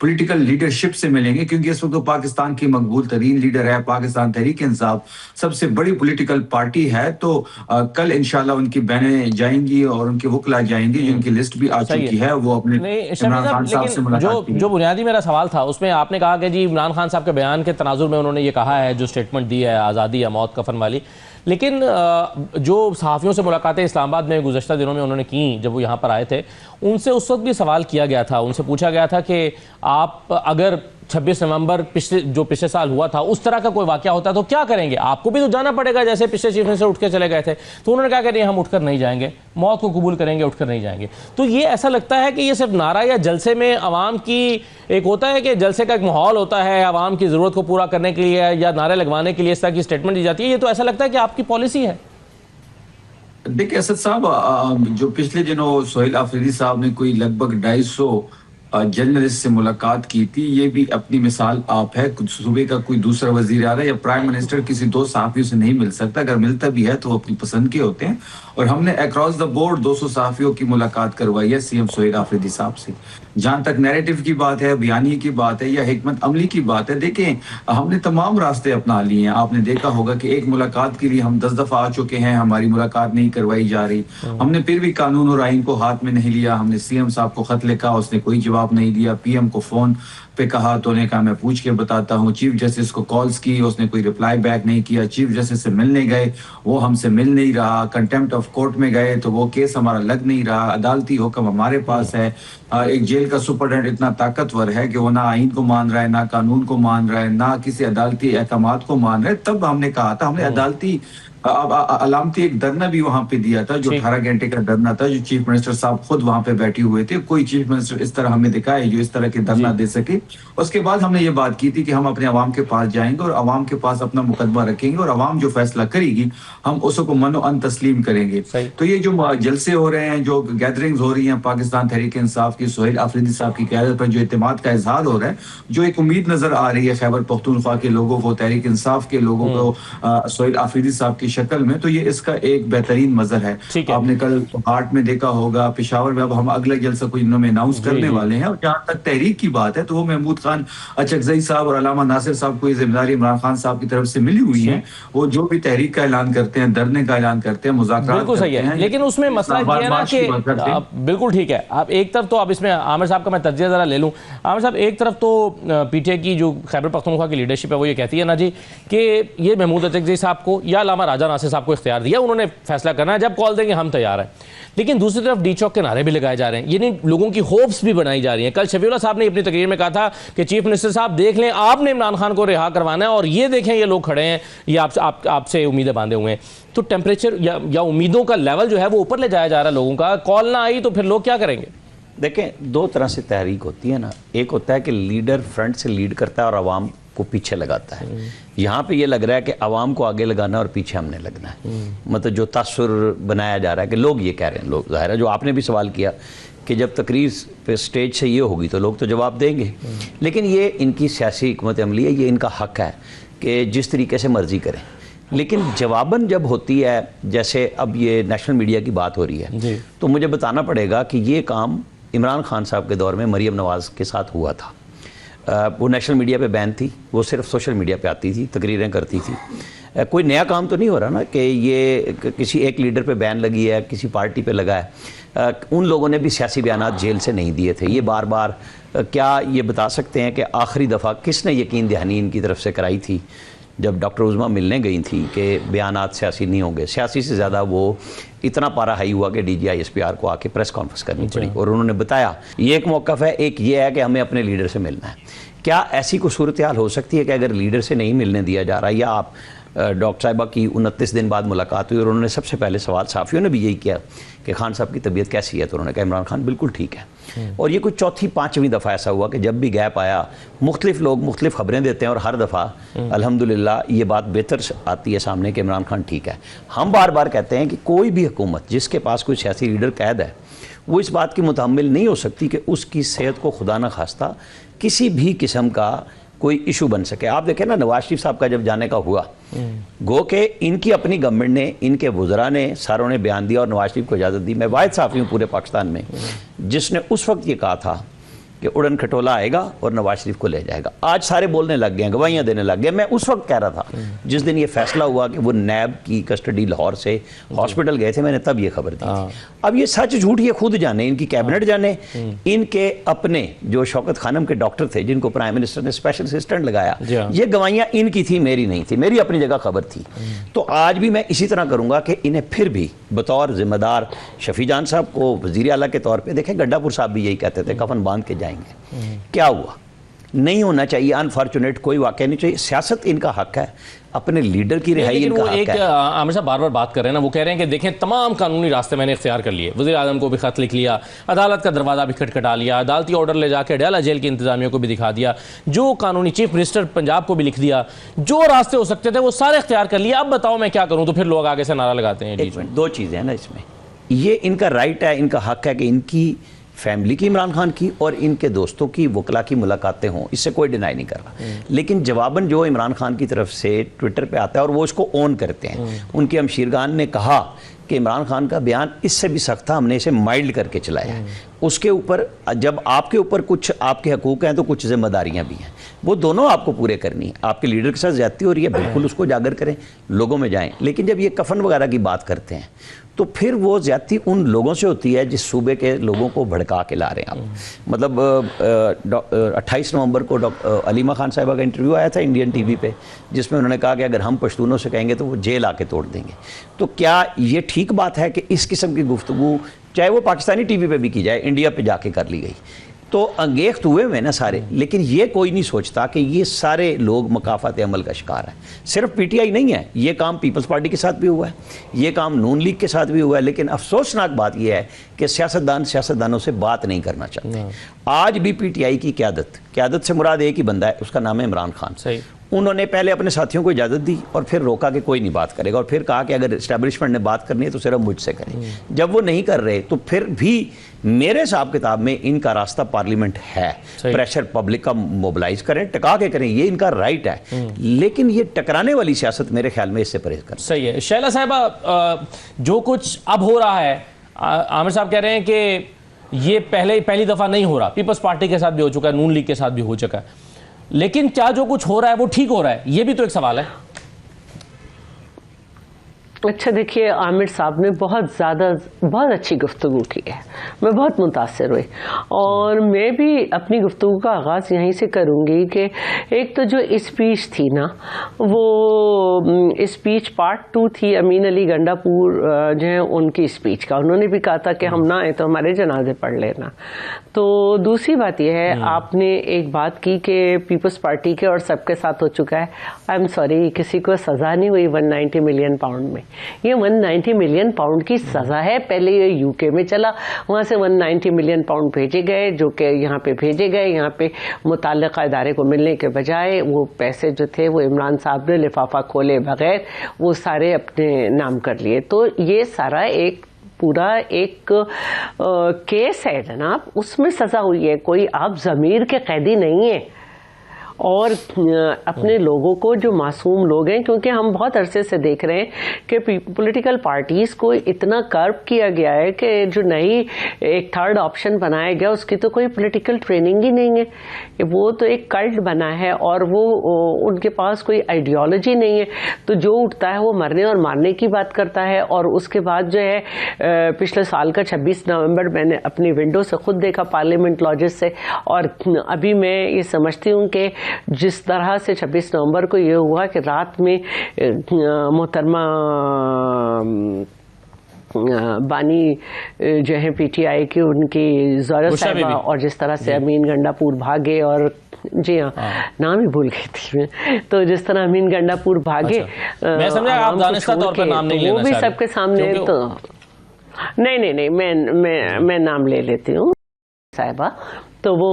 Political leadership سے ملیں گے, کیونکہ اس وقت پاکستان کی مقبول ترین لیڈر ہے. پاکستان تحریک انصاف سب سے بڑی پولیٹیکل پارٹی ہے. تو کل انشاءاللہ ان کی بہنیں جائیں گی اور ان کے وکلا جائیں گے, جن کی لسٹ بھی آ چکی ہے. وہ اپنے عمران خان صاحب سے ملاقات کی. جو بنیادی میرا سوال تھا اس میں آپ نے کہا کہ جی عمران خان صاحب کے بیان کے تناظر میں انہوں نے یہ کہا ہے, جو سٹیٹمنٹ دی ہے آزادی یا موت کفن والی, لیکن جو صحافیوں سے ملاقاتیں اسلام آباد میں گزشتہ دنوں میں انہوں نے کیں جب وہ یہاں پر آئے تھے, ان سے اس وقت بھی سوال کیا گیا تھا, ان سے پوچھا گیا تھا کہ آپ اگر 26 نومبر پچھلے سال ہوا تھا اس طرح کا کوئی واقعہ ہوتا تو کیا کریں گے, آپ کو بھی تو جانا پڑے گا جیسے پچھلے چیف منسٹر اٹھ کے چلے گئے تھے. تو انہوں نے کہا کہ نہیں, ہم اٹھ کر نہیں جائیں گے, موت کو قبول کریں گے, اٹھ کر نہیں جائیں گے. تو یہ ایسا لگتا ہے کہ یہ صرف نعرہ یا جلسے میں عوام کی ایک ہوتا ہے کہ جلسے کا ایک ماحول ہوتا ہے, عوام کی ضرورت کو پورا کرنے کے لیے یا نعرے لگوانے کے لیے اس طرح کی اسٹیٹمنٹ دی جاتی ہے, یہ تو ایسا لگتا ہے کہ آپ کی پالیسی ہے. دیکھیں اسد صاحب, جو پچھلے دنوں سہیل آفریدی صاحب نے کوئی لگ بھگ 250 جرنلسٹ سے ملاقات کی تھی, یہ بھی اپنی مثال آپ ہے. صوبے کا کوئی دوسرا وزیر اعلیٰ یا پرائم منسٹر کسی 2 صحافیوں سے نہیں مل سکتا, اگر ملتا بھی ہے تو وہ اپنی پسند کے ہوتے ہیں. اور ہم نے اکراس دا بورڈ 200 صحافیوں کی ملاقات کروائی ہے سی ایم سہیل آفریدی صاحب سے. جہاں تک نیریٹو کی بات ہے, بیانی کی بات ہے یا حکمت عملی کی بات ہے, دیکھیں ہم نے تمام راستے اپنا لیے ہیں. آپ نے دیکھا ہوگا کہ ایک ملاقات کے لیے ہم 10 دفعہ آ چکے ہیں, ہماری ملاقات نہیں کروائی جا رہی. ہم نے پھر بھی قانون اور آئین کو ہاتھ میں نہیں لیا. ہم نے سی ایم صاحب کو خط لکھا, اس نے کوئی جواب نہیں دیا. پی ایم کو فون پہ کہا تو نے کہا میں پوچھ کے بتاتا ہوں. چیف جسٹس کو کالز کی, اس نے کوئی رپلائی بیک نہیں کیا. چیف جسٹس سے ملنے گئے, وہ ہم سے مل نہیں رہا. کنٹیمپٹ آف کورٹ میں گئے تو وہ کیس ہمارا لگ نہیں رہا. عدالتی حکم ہمارے پاس ہے. ایک جیل کا سپرڈنٹ اتنا طاقتور ہے کہ وہ نہ آئین کو مان رہا ہے, نہ قانون کو مان رہا ہے, نہ کسی عدالتی احکامات کو مان رہا ہے. تب ہم نے کہا تھا, ہم نے عدالتی علامتی ایک دھرنا بھی وہاں پہ دیا تھا, جو 18 گھنٹے کا دھرنا تھا, جو چیف منسٹر صاحب خود وہاں پہ بیٹھے ہوئے تھے. کوئی چیف منسٹر اس طرح ہمیں دکھائے جو اس طرح کے دھرنا دے سکے. اس کے بعد ہم نے یہ بات کی تھی کہ ہم اپنے عوام کے پاس جائیں گے اور عوام کے پاس اپنا مقدمہ رکھیں گے, اور عوام جو فیصلہ کرے گی ہم اس کو من و ان تسلیم کریں گے. تو یہ جو جلسے ہو رہے ہیں, جو گیدرنگز ہو رہی ہیں پاکستان تحریک انصاف کی سہیل آفریدی صاحب کی قیادت پر, جو اعتماد کا اظہار ہو رہا ہے, جو ایک امید نظر آ رہی ہے خیبر پختونخوا کے لوگوں کو, تحریک انصاف کے لوگوں کو سہیل آفریدی صاحب کی شکل میں, تو یہ اس کا ایک بہترین مظہر ہے. آپ نے کل ہارٹ میں دیکھا ہوگا, پشاور میں اب ہم اگلا جلسہ کچھ دنوں میں اناؤنس کرنے والے ہیں. اور جہاں تک تحریک کی بات ہے تو وہ محمود خان اچکزئی صاحب اور علامہ ناصر صاحب کو یہ ذمہ داری عمران خان صاحب کی طرف سے ملی ہوئی ہے. وہ جو بھی تحریک کا اعلان کرتے ہیں, دھرنے کا اعلان کرتے ہیں, مذاکرات کرتے ہیں, لیکن اس میں مسئلہ یہ ہے نا کہ بالکل ٹھیک ہے. آپ ایک طرف تو اب اس میں عامر صاحب کا میں تجزیہ ذرا لے لوں. عامر صاحب, ایک طرف تو پی ٹی اے کی جو خیبر پختونخوا کی لیڈرشپ ہے وہ یہ کہتی ہے نا جی کہ یہ محمود اچکزئی صاحب کو یا علامہ راجہ ناصر صاحب کو اختیار دیا, انہوں نے فیصلہ کرنا ہے, جب کال دیں گے ہم تیار ہیں. لیکن دوسری طرف ڈی چوک کے نعرے بھی لگائے جا رہے ہیں, یعنی لوگوں کی ہوپس بھی بنائی جا رہی ہیں. کل شفیع اللہ صاحب نے اپنی تقریر میں کہا تھا کہ چیف منسٹر صاحب دیکھ لیں, آپ نے عمران خان کو رہا کروانا ہے, اور یہ دیکھیں یہ لوگ کھڑے ہیں, یہ آپ سے امیدیں باندھے ہوئے ہیں. تو ٹیمپریچر یا امیدوں کا لیول جو ہے وہ اوپر لے جایا جا رہا ہے لوگوں کا. کال نہ آئی تو پھر لوگ کیا کریں گے؟ دیکھیں, 2 طرح سے تحریک ہوتی ہے نا. ایک ہوتا ہے کہ لیڈر فرنٹ سے لیڈ کرتا ہے اور عوام کو پیچھے لگاتا ہے. یہاں پہ یہ لگ رہا ہے کہ عوام کو آگے لگانا اور پیچھے ہم نے لگنا ہے. مطلب جو تاثر بنایا جا رہا ہے کہ لوگ یہ کہہ رہے ہیں, لوگ ظاہر ہے جو آپ نے بھی سوال کیا کہ جب تقریر پہ سٹیج سے یہ ہوگی تو لوگ تو جواب دیں گے. لیکن یہ ان کی سیاسی حکمت عملی ہے, یہ ان کا حق ہے کہ جس طریقے سے مرضی کریں. لیکن جواباً جب ہوتی ہے, جیسے اب یہ نیشنل میڈیا کی بات ہو رہی ہے, تو مجھے بتانا پڑے گا کہ یہ کام عمران خان صاحب کے دور میں مریم نواز کے ساتھ ہوا تھا. وہ نیشنل میڈیا پہ بین تھی, وہ صرف سوشل میڈیا پہ آتی تھی, تقریریں کرتی تھی. کوئی نیا کام تو نہیں ہو رہا نا کہ یہ کسی ایک لیڈر پہ بین لگی ہے, کسی پارٹی پہ لگا ہے. ان لوگوں نے بھی سیاسی بیانات جیل سے نہیں دیے تھے. یہ بار بار کیا یہ بتا سکتے ہیں کہ آخری دفعہ کس نے یقین دہانی ان کی طرف سے کرائی تھی جب ڈاکٹر عظمیٰ ملنے گئی تھیں کہ بیانات سیاسی نہیں ہوں گے؟ سیاسی سے زیادہ وہ اتنا پارا ہائی ہوا کہ D G I S P R کو آ کے پریس کانفرنس کرنی پڑی, اور انہوں نے بتایا یہ ایک موقف ہے, ایک یہ ہے کہ ہمیں اپنے لیڈر سے ملنا ہے. کیا ایسی کوئی صورتحال ہو سکتی ہے کہ اگر لیڈر سے نہیں ملنے دیا جا رہا, یا آپ ڈاکٹر صاحبہ کی 29 دن بعد ملاقات ہوئی اور انہوں نے سب سے پہلے سوال صحافیوں نے بھی یہی کیا کہ خان صاحب کی طبیعت کیسی ہے, تو انہوں نے کہا عمران خان بالکل ٹھیک ہے. اور یہ کوئی 4تھی 5ویں دفعہ ایسا ہوا کہ جب بھی گیپ آیا مختلف لوگ مختلف خبریں دیتے ہیں, اور ہر دفعہ الحمدللہ یہ بات بہتر آتی ہے سامنے کہ عمران خان ٹھیک ہے. ہم بار بار کہتے ہیں کہ کوئی بھی حکومت جس کے پاس کوئی سیاسی لیڈر قید ہے وہ اس بات کی متحمل نہیں ہو سکتی کہ اس کی صحت کو خدا نہ خواستہ کسی بھی قسم کا کوئی ایشو بن سکے. آپ دیکھیں نا نواز شریف صاحب کا جب جانے کا ہوا, گو کہ ان کی اپنی گورنمنٹ نے, ان کے وزراء نے ساروں نے بیان دیا اور نواز شریف کو اجازت دی. میں واحد صحافی ہوں پورے پاکستان میں جس نے اس وقت یہ کہا تھا کہ اڑن کھٹولا آئے گا اور نواز شریف کو لے جائے گا. آج سارے بولنے لگ گئے ہیں, گواہیاں دینے لگ گئے. میں اس وقت کہہ رہا تھا جس دن یہ فیصلہ ہوا کہ وہ نیب کی کسٹڈی لاہور سے ہاسپٹل گئے تھے, میں نے تب یہ خبر دی تھی. اب یہ سچ جھوٹ یہ خود جانے, ان کی کیبنٹ جانے, ان کے اپنے جو شوکت خانم کے ڈاکٹر تھے جن کو پرائم منسٹر نے اسپیشل اسسٹنٹ لگایا, یہ گواہیاں ان کی تھی, میری نہیں تھی, میری اپنی جگہ خبر تھی. تو آج بھی میں اسی طرح کروں گا کہ انہیں پھر بھی بطور ذمہ دار شفیع جان صاحب کو وزیر اعلیٰ کے طور پہ, دیکھیں گڈھا پور صاحب بھی یہی کہتے تھے کفن باندھ کے جائیں گے. کیا ہوا؟ نہیں ہونا چاہیے, انفارچونیٹ کوئی واقعہ نہیں چاہیے. سیاست ان کا حق ہے, اپنے لیڈر کی رہائی ان کا حق ہے. عامر صاحب بار بار بات کر رہے ہیں نا, وہ کہہ رہے ہیں کہ دیکھیں تمام قانونی راستے میں نے اختیار کر لیے, وزیر اعظم کو بھی خط لکھ لیا, عدالت کا دروازہ بھی کھٹکھٹا لیا, عدالتی آرڈر لے جا کے ڈیالہ جیل کی انتظامیہ کو بھی دکھا دیا, جو قانونی چیف منسٹر پنجاب کو بھی لکھ دیا, جو راستے ہو سکتے تھے وہ سارے اختیار کر لیے. اب بتاؤ میں کیا کروں؟ تو پھر لوگ آگے سے نعرہ لگاتے ہیں. دو چیزیں ہیں نا اس میں, یہ ان کا رائٹ ہے, ان کا حق ہے کہ ان کی فیملی کی, عمران خان کی اور ان کے دوستوں کی, وکلا کی ملاقاتیں ہوں, اس سے کوئی ڈینائی نہیں کر رہا. لیکن جواباً جو عمران خان کی طرف سے ٹویٹر پہ آتا ہے اور وہ اس کو اون کرتے ہیں, ان کے ہمشیرگان نے کہا کہ عمران خان کا بیان اس سے بھی سخت تھا, ہم نے اسے مائلڈ کر کے چلایا ہے. اس کے اوپر جب آپ کے اوپر کچھ آپ کے حقوق ہیں تو کچھ ذمہ داریاں بھی ہیں, وہ دونوں آپ کو پورے کرنی ہیں. آپ کے لیڈر کے ساتھ زیادتی ہو رہی ہے, بالکل اس کو اجاگر کریں, لوگوں میں جائیں. لیکن جب یہ کفن وغیرہ کی بات کرتے ہیں تو پھر وہ زیادتی ان لوگوں سے ہوتی ہے جس صوبے کے لوگوں کو بھڑکا کے لا رہے ہیں آپ. مطلب 28 نومبر کو علیمہ خان صاحبہ کا انٹرویو آیا تھا انڈین ٹی وی پہ, جس میں انہوں نے کہا کہ اگر ہم پشتونوں سے کہیں گے تو وہ جیل آ کے توڑ دیں گے. تو کیا یہ ٹھیک بات ہے کہ اس قسم کی گفتگو چاہے وہ پاکستانی ٹی وی پہ بھی کی جائے, انڈیا پہ جا کے کر لی گئی؟ تو انگیخت ہوئے ہوئے نا سارے, لیکن یہ کوئی نہیں سوچتا کہ یہ سارے لوگ مکافات عمل کا شکار ہیں. صرف پی ٹی آئی نہیں ہے, یہ کام پیپلز پارٹی کے ساتھ بھی ہوا ہے, یہ کام نون لیگ کے ساتھ بھی ہوا ہے. لیکن افسوسناک بات یہ ہے کہ سیاستدانوں سے بات نہیں کرنا چاہتے. آج بھی پی ٹی آئی کی قیادت سے مراد ایک ہی بندہ ہے, اس کا نام ہے عمران خان. صحیح. انہوں نے پہلے اپنے ساتھیوں کو اجازت دی اور پھر روکا کہ کوئی نہیں بات کرے گا, اور پھر کہا کہ اگر اسٹیبلشمنٹ نے بات کرنی ہے تو صرف مجھ سے کریں. جب وہ نہیں کر رہے تو پھر بھی میرے حساب کتاب میں ان کا راستہ پارلیمنٹ ہے. پریشر پبلک کا موبلائز کریں, ٹکا کے کریں, یہ ان کا رائٹ ہے. لیکن یہ ٹکرانے والی سیاست میرے خیال میں اس سے پرہیز کریں. صحیح ہے. شیلا صاحبہ, جو کچھ اب ہو رہا ہے, عامر صاحب کہہ رہے ہیں کہ یہ پہلی دفعہ نہیں ہو رہا, پیپلز پارٹی کے ساتھ بھی ہو چکا ہے, نون لیگ کے ساتھ بھی ہو چکا ہے, لیکن کیا جو کچھ ہو رہا ہے وہ ٹھیک ہو رہا ہے؟ یہ بھی تو ایک سوال ہے. اچھا دیکھیے, عامر صاحب نے بہت اچھی گفتگو کی ہے, میں بہت متاثر ہوئی, اور میں بھی اپنی گفتگو کا آغاز یہیں سے کروں گی کہ ایک تو جو اسپیچ تھی نا, وہ اسپیچ پارٹ 2 تھی امین علی گنڈا پور جو ہے ان کی اسپیچ کا. انہوں نے بھی کہا تھا کہ ہم نہ آئے تو ہمارے جنازے پڑھ لینا. تو دوسری بات یہ ہے, آپ نے ایک بات کی کہ پیپلز پارٹی کے اور سب کے ساتھ ہو چکا ہے. آئی ایم سوری, کسی کو سزا نہیں ہوئی 190 ملین پاؤنڈ میں. یہ 190 ملین پاؤنڈ کی سزا ہے. پہلے یہ یو کے میں چلا, وہاں سے 190 ملین پاؤنڈ بھیجے گئے, جو کہ یہاں پہ بھیجے گئے. یہاں پہ متعلقہ ادارے کو ملنے کے بجائے وہ پیسے جو تھے وہ عمران صاحب نے لفافہ کھولے بغیر وہ سارے اپنے نام کر لیے. تو یہ سارا ایک پورا ایک کیس ہے جناب, اس میں سزا ہوئی ہے. کوئی آپ ضمیر کے قیدی نہیں ہیں, اور اپنے لوگوں کو جو معصوم لوگ ہیں, کیونکہ ہم بہت عرصے سے دیکھ رہے ہیں کہ پولیٹیکل پارٹیز کو اتنا کرب کیا گیا ہے کہ جو نئی ایک تھرڈ آپشن بنایا گیا اس کی تو کوئی پولیٹیکل ٹریننگ ہی نہیں ہے. وہ تو ایک کلٹ بنا ہے اور وہ ان کے پاس کوئی آئیڈیالوجی نہیں ہے. تو جو اٹھتا ہے وہ مرنے اور مارنے کی بات کرتا ہے. اور اس کے بعد جو ہے پچھلے سال کا 26 نومبر میں نے اپنی ونڈو سے خود دیکھا پارلیمنٹ لاجز سے, اور ابھی میں یہ سمجھتی ہوں کہ جس طرح سے 26 نومبر کو یہ ہوا کہ رات میں محترمہ بانی جو ہے پی ٹی آئی کی, ان کی زہرا صاحبہ, اور جس طرح سے امین گنڈا پور بھاگے, اور جی ہاں نام ہی بھول گئی تھی میں, تو جس طرح امین گنڈا پور بھاگے, میں سمجھا آپ دانستہ طور پر نام نہیں لینا وہ بھی سب کے سامنے. تو نہیں میں نام لے لیتی ہوں صاحبہ. تو وہ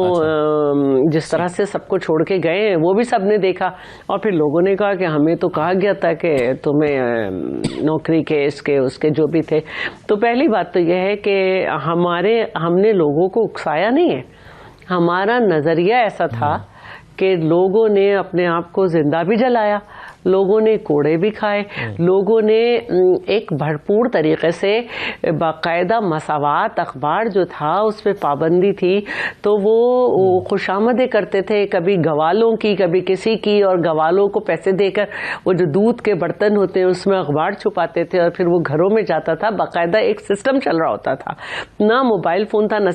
جس طرح سے سب کو چھوڑ کے گئے ہیں وہ بھی سب نے دیکھا, اور پھر لوگوں نے کہا کہ ہمیں تو کہا گیا تھا کہ تمہیں نوکری کے اس کے جو بھی تھے. تو پہلی بات تو یہ ہے کہ ہم نے لوگوں کو اکسایا نہیں ہے. ہمارا نظریہ ایسا تھا کہ لوگوں نے اپنے آپ کو زندہ بھی جلایا، لوگوں نے کوڑے بھی کھائے، لوگوں نے ایک بھرپور طریقے سے باقاعدہ مساوات اخبار جو تھا اس پہ پابندی تھی، تو وہ خوش آمدیں کرتے تھے، کبھی گوالوں کی کبھی کسی کی، اور گوالوں کو پیسے دے کر وہ جو دودھ کے برتن ہوتے ہیں اس میں اخبار چھپاتے تھے اور پھر وہ گھروں میں جاتا تھا. باقاعدہ ایک سسٹم چل رہا ہوتا تھا، نہ موبائل فون تھا، نہ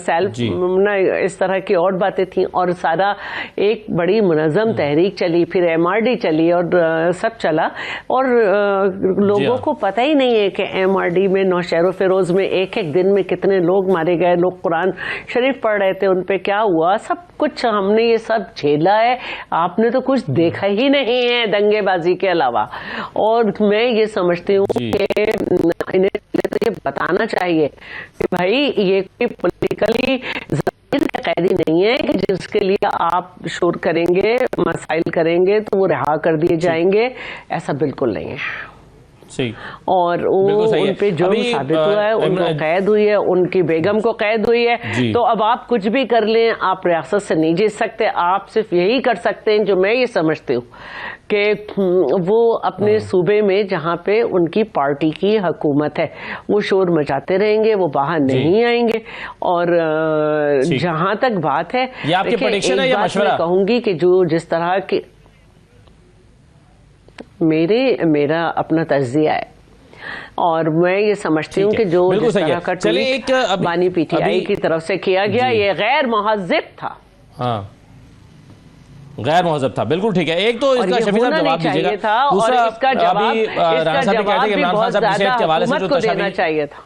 نہ اس طرح کی اور باتیں تھیں، اور سارا ایک بڑی منظم تحریک چلی، پھر MRD چلی اور سب چلا، اور لوگوں کو پتہ ہی نہیں ہے کہ MRD میں نوشہر و فیروز میں ایک ایک دن میں کتنے لوگ مارے گئے، لوگ قرآن شریف پڑھ رہے تھے، ان پہ کیا ہوا، سب کچھ ہم نے یہ سب جھیلا ہے. آپ نے تو کچھ دیکھا ہی نہیں ہے دنگے بازی کے علاوہ. اور میں یہ سمجھتی ہوں کہ انہیں تو یہ بتانا چاہیے کہ بھائی یہ کوئی پولیٹیکلی قیدی نہیں ہے کہ جس کے لیے آپ شور کریں گے، مسائل کریں گے تو وہ رہا کر دیے جائیں گے. ایسا بالکل نہیں ہے. اور ان پہ جرم ثابت ہوا ہے، ان کو قید ہوئی ہے، ان کی بیگم کو قید ہوئی ہے. تو اب آپ کچھ بھی کر لیں، آپ ریاست سے نہیں جیت سکتے. آپ صرف یہی کر سکتے ہیں جو میں یہ سمجھتی ہوں کہ وہ اپنے صوبے میں جہاں پہ ان کی پارٹی کی حکومت ہے وہ شور مچاتے رہیں گے، وہ باہر نہیں آئیں گے. اور جہاں تک بات ہے، میں کہوں گی کہ جو جس طرح کی میرا اپنا تجزیہ ہے، اور میں یہ سمجھتی ہوں کہ جو جس طرح کا ٹویٹ بانی PTI کی طرف سے کیا گیا یہ غیر مہذب تھا. ہاں غیر مہذب تھا، بالکل ٹھیک ہے. ایک تو اس کا شفیع صاحب جواب دیجیے گا، دوسرا اس کا جواب بھی بہت زیادہ حکومت کو دینا چاہیے تھا.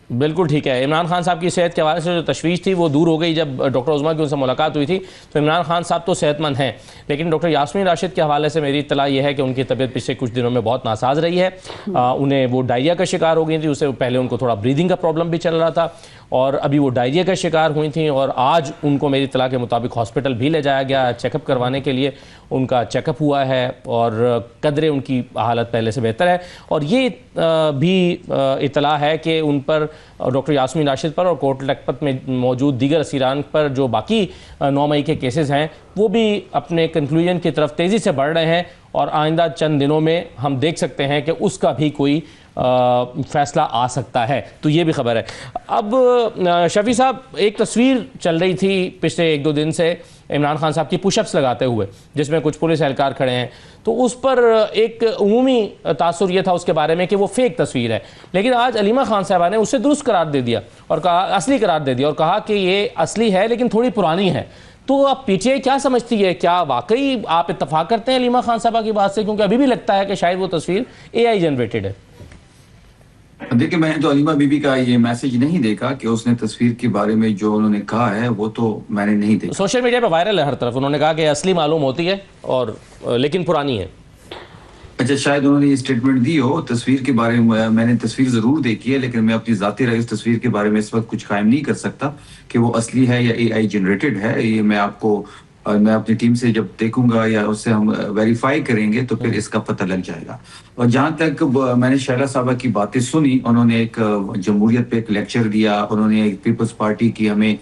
بالکل ٹھیک ہے. عمران خان صاحب کی صحت کے حوالے سے جو تشویش تھی وہ دور ہو گئی جب ڈاکٹر عظمیٰ کی ان سے ملاقات ہوئی تھی. تو عمران خان صاحب تو صحت مند ہیں، لیکن ڈاکٹر یاسمین راشد کے حوالے سے میری اطلاع یہ ہے کہ ان کی طبیعت پچھلے کچھ دنوں میں بہت ناساز رہی ہے. انہیں وہ ڈائریا کا شکار ہو گئی تھی، اس سے پہلے ان کو تھوڑا بریدنگ کا پرابلم بھی چل رہا تھا، اور ابھی وہ ڈائریا کا شکار ہوئی تھیں. اور آج ان کو میری اطلاع کے مطابق ہاسپٹل بھی لے جایا گیا چیک اپ کروانے کے لیے. ان کا چیک اپ ہوا ہے اور قدرے ان کی حالت پہلے سے بہتر ہے. اور یہ بھی اطلاع ہے کہ ان پر ڈاکٹر یاسمین راشد پر اور کوٹ لکھپت میں موجود دیگر اسیران پر جو باقی 9 مئی کے کیسز ہیں وہ بھی اپنے کنکلوژن کی طرف تیزی سے بڑھ رہے ہیں، اور آئندہ چند دنوں میں ہم دیکھ سکتے ہیں کہ اس کا بھی کوئی فیصلہ آ سکتا ہے. تو یہ بھی خبر ہے. اب شفیع صاحب، ایک تصویر چل رہی تھی پچھلے 1-2 دن سے عمران خان صاحب کی پش اپس لگاتے ہوئے، جس میں کچھ پولیس اہلکار کھڑے ہیں. تو اس پر ایک عمومی تاثر یہ تھا اس کے بارے میں کہ وہ فیک تصویر ہے، لیکن آج علیمہ خان صاحبہ نے اسے درست قرار دے دیا اور کہا، اصلی قرار دے دیا اور کہا کہ یہ اصلی ہے لیکن تھوڑی پرانی ہے. تو آپ PTI کیا سمجھتی ہے؟ کیا واقعی آپ اتفاق کرتے ہیں علیمہ خان صاحبہ کی بات سے؟ کیونکہ ابھی بھی لگتا ہے کہ شاید وہ تصویر AI جنریٹڈ ہے. دیکھیں، میں نے تو علیمہ بی بی کا یہ میسج نہیں دیکھا کہ اس نے تصویر کے بارے میں جو انہوں نے کہا ہے وہ تو میں نے نہیں دیکھا. سوشل میڈیا پہ وائرل ہے ہر طرف. انہوں نے کہا کہ اصلی معلوم ہوتی ہے اور لیکن پرانی ہے. اچھا، شاید انہوں نے یہ اسٹیٹمنٹ دی ہو. تصویر کے بارے میں نے تصویر ضرور دیکھی ہے، لیکن میں اپنی ذاتی رائے اس تصویر کے بارے میں اس وقت کچھ قائم نہیں کر سکتا کہ وہ اصلی ہے یا AI جنریٹڈ ہے. یہ میں اپنی ٹیم سے جب دیکھوں گا یا اس سے ہم ویریفائی کریں گے تو پھر اس کا پتہ لگ جائے گا. اور جہاں تک میں نے شہلا صاحبہ کی باتیں سنی، انہوں نے ایک جمہوریت پہ ایک لیکچر دیا، انہوں نے ایک پیپلز پارٹی کی ہمیں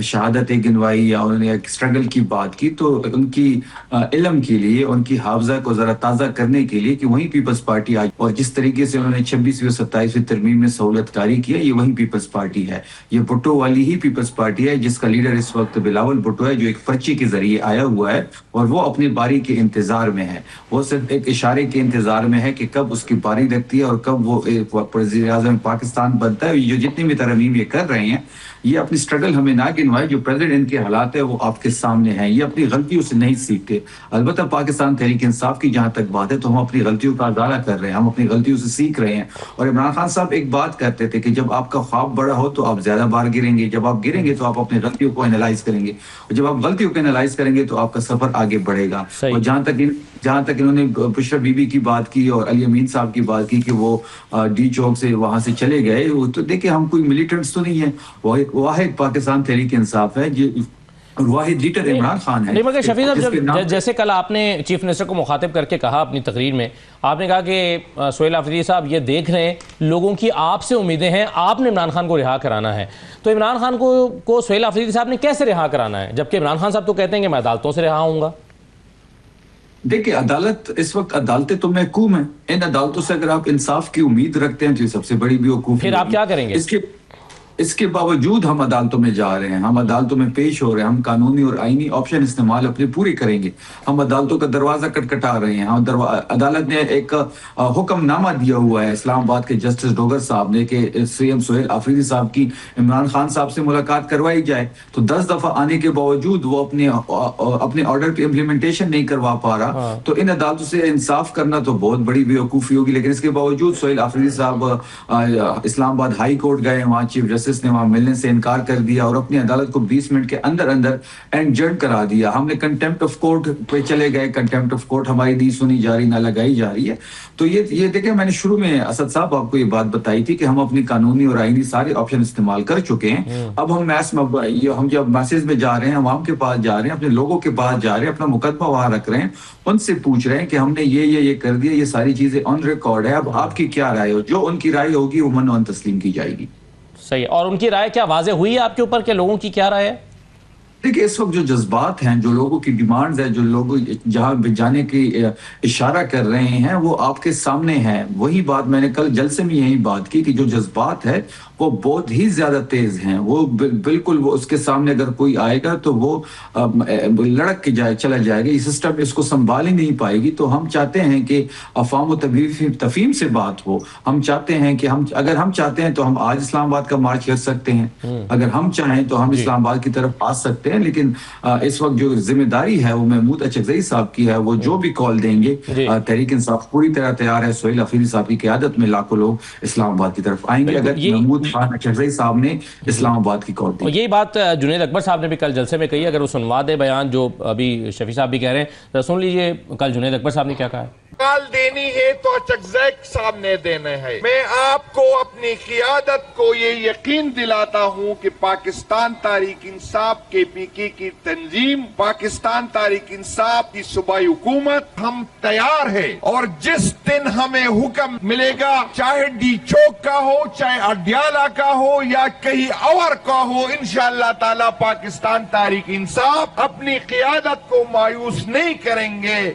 شہادتیں گنوائی، یا انہوں نے ایک اسٹرگل کی بات کی. تو ان کی علم کے لیے، ان کی حافظہ کو ذرا تازہ کرنے کے لیے کہ وہی پیپلز پارٹی آج، اور جس طریقے سے انہوں نے 26ویں اور 27ویں ترمیم میں سہولت کاری کی ہے، یہ وہی پیپلز پارٹی ہے. یہ بھٹو والی ہی پیپلز پارٹی ہے جس کا لیڈر اس وقت بلاول بھٹو ہے، جو ایک پرچی کے ذریعے آیا ہوا ہے اور وہ اپنی باری کے انتظار میں ہے. وہ صرف ایک اشارے کے انتظار میں ہے کہ کب اس کی باری لگتی ہے اور کب وہ وزیر اعظم پاکستان بنتا ہے. جو جتنی بھی ترمیم یہ کر رہے ہیں، یہ اپنی اسٹرگل ہمیں نہ گنوائے. جو پریزیڈنٹ کے حالات ہے وہ آپ کے سامنے ہیں. یہ اپنی غلطیوں سے نہیں سیکھتے. البتہ پاکستان تحریک انصاف کی جہاں تک بات ہے تو ہم اپنی غلطیوں کا ازالہ کر رہے ہیں، ہم اپنی غلطیوں سے سیکھ رہے ہیں. اور عمران خان صاحب ایک بات کرتے تھے کہ جب آپ کا خواب بڑا ہو تو آپ زیادہ بار گریں گے، جب آپ گریں گے تو آپ اپنی غلطیوں کو انالائز کریں گے، اور جب آپ غلطیوں کو انالائز کریں گے تو آپ کا سفر آگے بڑھے گا. اور جہاں تک انہوں نے بشرا بی بی کی بات کی اور علی امین صاحب کی بات کی کہ وہ ڈی چوک سے وہاں سے چلے گئے، تو دیکھیں ہم کوئی ملیٹنٹس تو نہیں ہیں، وہ ایک واحد پاکستان تحریک انصاف ہے اور واحد لیڈر عمران خان ہے. نہیں مگر شفیع صاحب جیسے کل آپ نے چیف منسٹر کو مخاطب کر کے کہا اپنی تقریر میں، آپ نے کہا کہ سہیل آفریدی صاحب یہ دیکھ رہے ہیں لوگوں کی آپ سے امیدیں ہیں، آپ نے عمران خان کو رہا کرانا ہے، تو عمران خان کو سہیل آفریدی صاحب نے کیسے رہا کرانا ہے جبکہ عمران خان صاحب تو کہتے ہیں کہ میں عدالتوں سے رہا ہوں گا؟ دیکھیں عدالت اس وقت عدالتیں تو محکوم ہیں، ان عدالتوں سے اگر آپ انصاف کی امید رکھتے ہیں تو یہ سب سے بڑی بیوقوفی. پھر آپ کیا کریں گے؟ اس کے باوجود ہم عدالتوں میں جا رہے ہیں، ہم عدالتوں میں پیش ہو رہے ہیں، ہم قانونی اور آئینی آپشن استعمال اپنے پورے کریں گے. ہم عدالتوں کا دروازہ کٹکھٹا رہے ہیں. عدالت نے ایک حکم نامہ دیا ہوا ہے اسلام آباد کے جسٹس ڈوگر صاحب نے کہ سی ایم سہیل آفریدی صاحب کی عمران خان صاحب سے ملاقات کروائی جائے، تو 10 دفعہ آنے کے باوجود وہ اپنے آرڈر پہ امپلیمنٹیشن نہیں کروا پا رہا. تو ان عدالتوں سے انصاف کرنا تو بہت بڑی بیوقوفی ہوگی. لیکن اس کے باوجود سہیل آفریدی صاحب اسلام آباد ہائی کورٹ گئے، وہاں چیف جسٹس نے وہاں ملنے سے انکار کر دیا اور اپنی عدالت کو 20 منٹ کے اندر انجرن کرا دیا. ہم نے کنٹیمپٹ آف کورٹ پہ چلے گئے، کنٹیمپٹ آف کورٹ ہماری نہیں سنی جا رہی، نہ لگائی جا رہی ہے. تو یہ دیکھیں میں نے شروع میں اسد صاحب آپ کو یہ بات بتائی تھی کہ ہم اپنی قانونی اور آئینی سارے آپشن استعمال کر چکے ہیں. اب ہم جب میسج میں جا رہے ہیں، عوام کے پاس جا رہے ہیں، اپنے لوگوں کے پاس جا رہے ہیں، اپنا مقدمہ وہاں رکھ رہے ہیں، ان سے پوچھ رہے ہیں کہ ہم نے یہ کر دیا، یہ ساری چیزیں آن ریکارڈ ہے. اب آپ کی کیا رائے ہو؟ جو ان کی رائے ہوگی وہ من تسلیم کی جائے گی. صحیح. اور ان کی رائے کیا واضح ہوئی ہے آپ کے اوپر کہ لوگوں کی کیا رائے ہے؟ دیکھیں اس وقت جو جذبات ہیں، جو لوگوں کی ڈیمانڈز ہیں، جو لوگ جہاں جانے کی اشارہ کر رہے ہیں وہ آپ کے سامنے ہیں. وہی بات میں نے کل جلسے میں یہی بات کی کہ جو جذبات ہے وہ بہت ہی زیادہ تیز ہیں. وہ بالکل وہ اس کے سامنے اگر کوئی آئے گا تو وہ لڑک کے چلا جائے گا. یہ سسٹم اس کو سنبھال ہی نہیں پائے گی. تو ہم چاہتے ہیں کہ افہام و تفہیم سے بات ہو. ہم چاہتے ہیں کہ اگر ہم چاہتے ہیں تو ہم آج اسلام آباد کا مارچ کر سکتے ہیں، اگر ہم چاہیں تو ہم اسلام آباد کی طرف آ سکتے ہیں. لیکن اس وقت جو ذمہ داری ہے وہ محمود اچکزئی صاحب کی ہے. وہ جو بھی کال دیں گے، تحریک انصاف پوری طرح تیار ہے. سہیل آفریدی صاحب کی قیادت میں لاکھوں لوگ اسلام آباد کی طرف آئیں گے اگر محمود خان اچکزئی صاحب نے اسلام آباد کی کال دی. یہی بات جنید اکبر صاحب نے بھی کل جلسے میں کہی. اگر وہ سنوا دے بیان جو ابھی شفیع صاحب بھی کہہ رہے ہیں، سن لیجئے کل جنید اکبر صاحب نے کیا کہا ہے. کال دینی ہے تو اچکزئی صاحب نے دینا ہے. میں آپ کو اپنی قیادت کو یہ یقین دلاتا ہوں کہ پاکستان تحریک انصاف KPK کی تنظیم، پاکستان تحریک انصاف کی صوبائی حکومت ہم تیار ہے. اور جس دن ہمیں حکم ملے گا، چاہے ڈی چوک کا ہو، چاہے اڈیالہ کا ہو یا کہیں اور کا ہو، انشاءاللہ تعالی پاکستان تحریک انصاف اپنی قیادت کو مایوس نہیں کریں گے.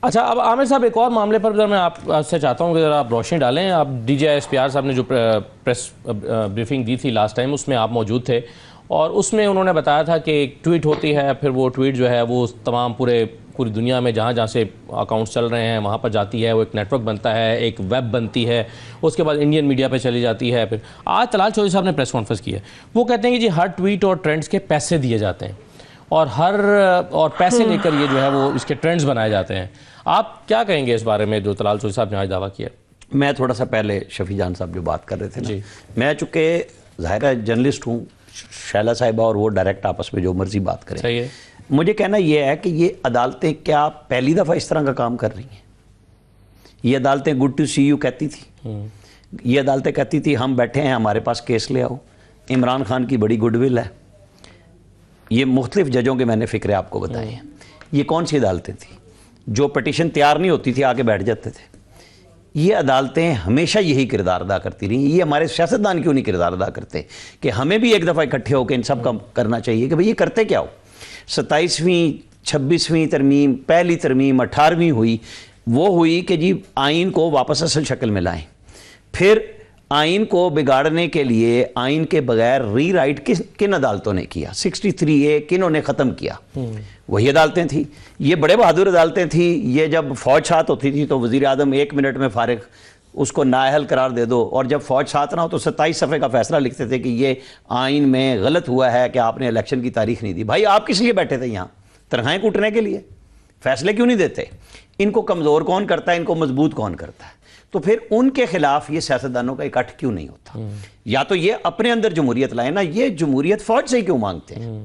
اچھا اب عامر صاحب ایک اور معاملے پر میں آپ سے چاہتا ہوں کہ ذرا آپ روشنی ڈالیں. آپ DGI صاحب نے جو پریس بریفنگ دی تھی لاسٹ ٹائم، اس میں آپ موجود تھے اور اس میں انہوں نے بتایا تھا کہ ایک ٹویٹ ہوتی ہے، پھر وہ ٹویٹ جو ہے وہ تمام پوری دنیا میں جہاں سے اکاؤنٹس چل رہے ہیں وہاں پر جاتی ہے، وہ ایک نیٹ ورک بنتا ہے، ایک ویب بنتی ہے، اس کے بعد انڈین میڈیا پہ چلی جاتی ہے. پھر آج طلال چودھری صاحب نے پریس کانفرنس کی ہے، وہ کہتے ہیں کہ جی ہر ٹویٹ اور ٹرینڈز کے پیسے دیے جاتے ہیں اور پیسے لے کر یہ جو ہے وہ اس کے ٹرینڈز بنائے جاتے ہیں. آپ کیا کہیں گے اس بارے میں جو طلال چودھری صاحب نے آج دعویٰ کیا؟ میں تھوڑا سا پہلے شفیع جان صاحب جو بات کر رہے تھے نا، میں چونکہ ظاہر ہے جرنلسٹ ہوں، شیلہ صاحبہ اور وہ ڈائریکٹ آپس میں جو مرضی بات کریں. صحیح ہے. مجھے کہنا یہ ہے کہ یہ عدالتیں کیا پہلی دفعہ اس طرح کا کام کر رہی ہیں؟ یہ عدالتیں گڈ ٹو سی یو کہتی تھی، یہ عدالتیں کہتی تھی ہم بیٹھے ہیں ہمارے پاس کیس لے آؤ. عمران خان کی بڑی گڈ ول ہے. یہ مختلف ججوں کے میں نے فکرے آپ کو بتائے ہیں. یہ کون سی عدالتیں تھیں جو پٹیشن تیار نہیں ہوتی تھی آگے بیٹھ جاتے تھے؟ یہ عدالتیں ہمیشہ یہی کردار ادا کرتی رہیں. یہ ہمارے سیاستدان کیوں نہیں کردار ادا کرتے کہ ہمیں بھی ایک دفعہ اکٹھے ہو کے ان سب کا کرنا چاہیے کہ بھئی یہ کرتے کیا ہو. 27ویں 26ویں ترمیم، پہلی ترمیم 18ویں ہوئی، وہ ہوئی کہ جی آئین کو واپس اصل شکل میں لائیں. پھر آئین کو بگاڑنے کے لیے آئین کے بغیر ری رائٹ کن عدالتوں نے کیا؟ 63A کنہوں نے ختم کیا؟ وہی عدالتیں تھیں. یہ بڑے بہادر عدالتیں تھیں. یہ جب فوج ساتھ ہوتی تھی تو وزیر اعظم 1 منٹ میں فارغ، اس کو نااہل قرار دے دو، اور جب فوج ساتھ نہ ہو تو 27 صفحے کا فیصلہ لکھتے تھے کہ یہ آئین میں غلط ہوا ہے کہ آپ نے الیکشن کی تاریخ نہیں دی. بھائی آپ کس لیے بیٹھے تھے یہاں؟ تنخواہیں کوٹنے کے لیے؟ فیصلے کیوں نہیں دیتے؟ ان کو کمزور کون کرتا ہے؟ ان کو مضبوط کون کرتا ہے؟ تو پھر ان کے خلاف یہ سیاستدانوں کا اکٹھ کیوں نہیں ہوتا؟ یا تو یہ اپنے اندر جمہوریت لائیں نا. یہ جمہوریت فوج سے ہی کیوں مانگتے ہیں؟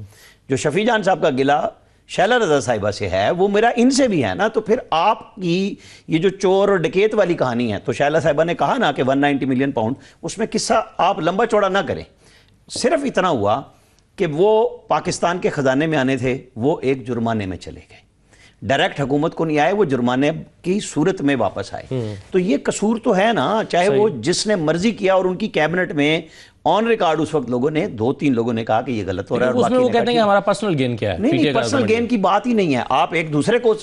جو شفیع جان صاحب کا گلہ شیلہ رضا صاحبہ سے ہے وہ میرا ان سے بھی ہے نا. تو پھر آپ کی یہ جو چور اور ڈکیت والی کہانی ہے، تو شیلہ صاحبہ نے کہا نا کہ 190 ملین پاؤنڈ، اس میں قصہ آپ لمبا چوڑا نہ کریں. صرف اتنا ہوا کہ وہ پاکستان کے خزانے میں آنے تھے، وہ ایک جرمانے میں چلے گئے، ڈائریکٹ حکومت کو نہیں آئے، وہ جرمانے کی صورت میں واپس آئے. تو یہ قصور تو ہے نا، چاہے وہ جس نے مرضی کیا، اور ان کی کیبنٹ میں آن ریکارڈ اس وقت لوگوں نے 2-3 لوگوں نے کہا کہ یہ غلط ہو رہا ہے، اور اس میں وہ کہتے ہیں کہ ہمارا پرسنل گین کیا ہے. نہیں، پرسنل گین کی بات ہی نہیں ہے. آپ ایک دوسرے کو،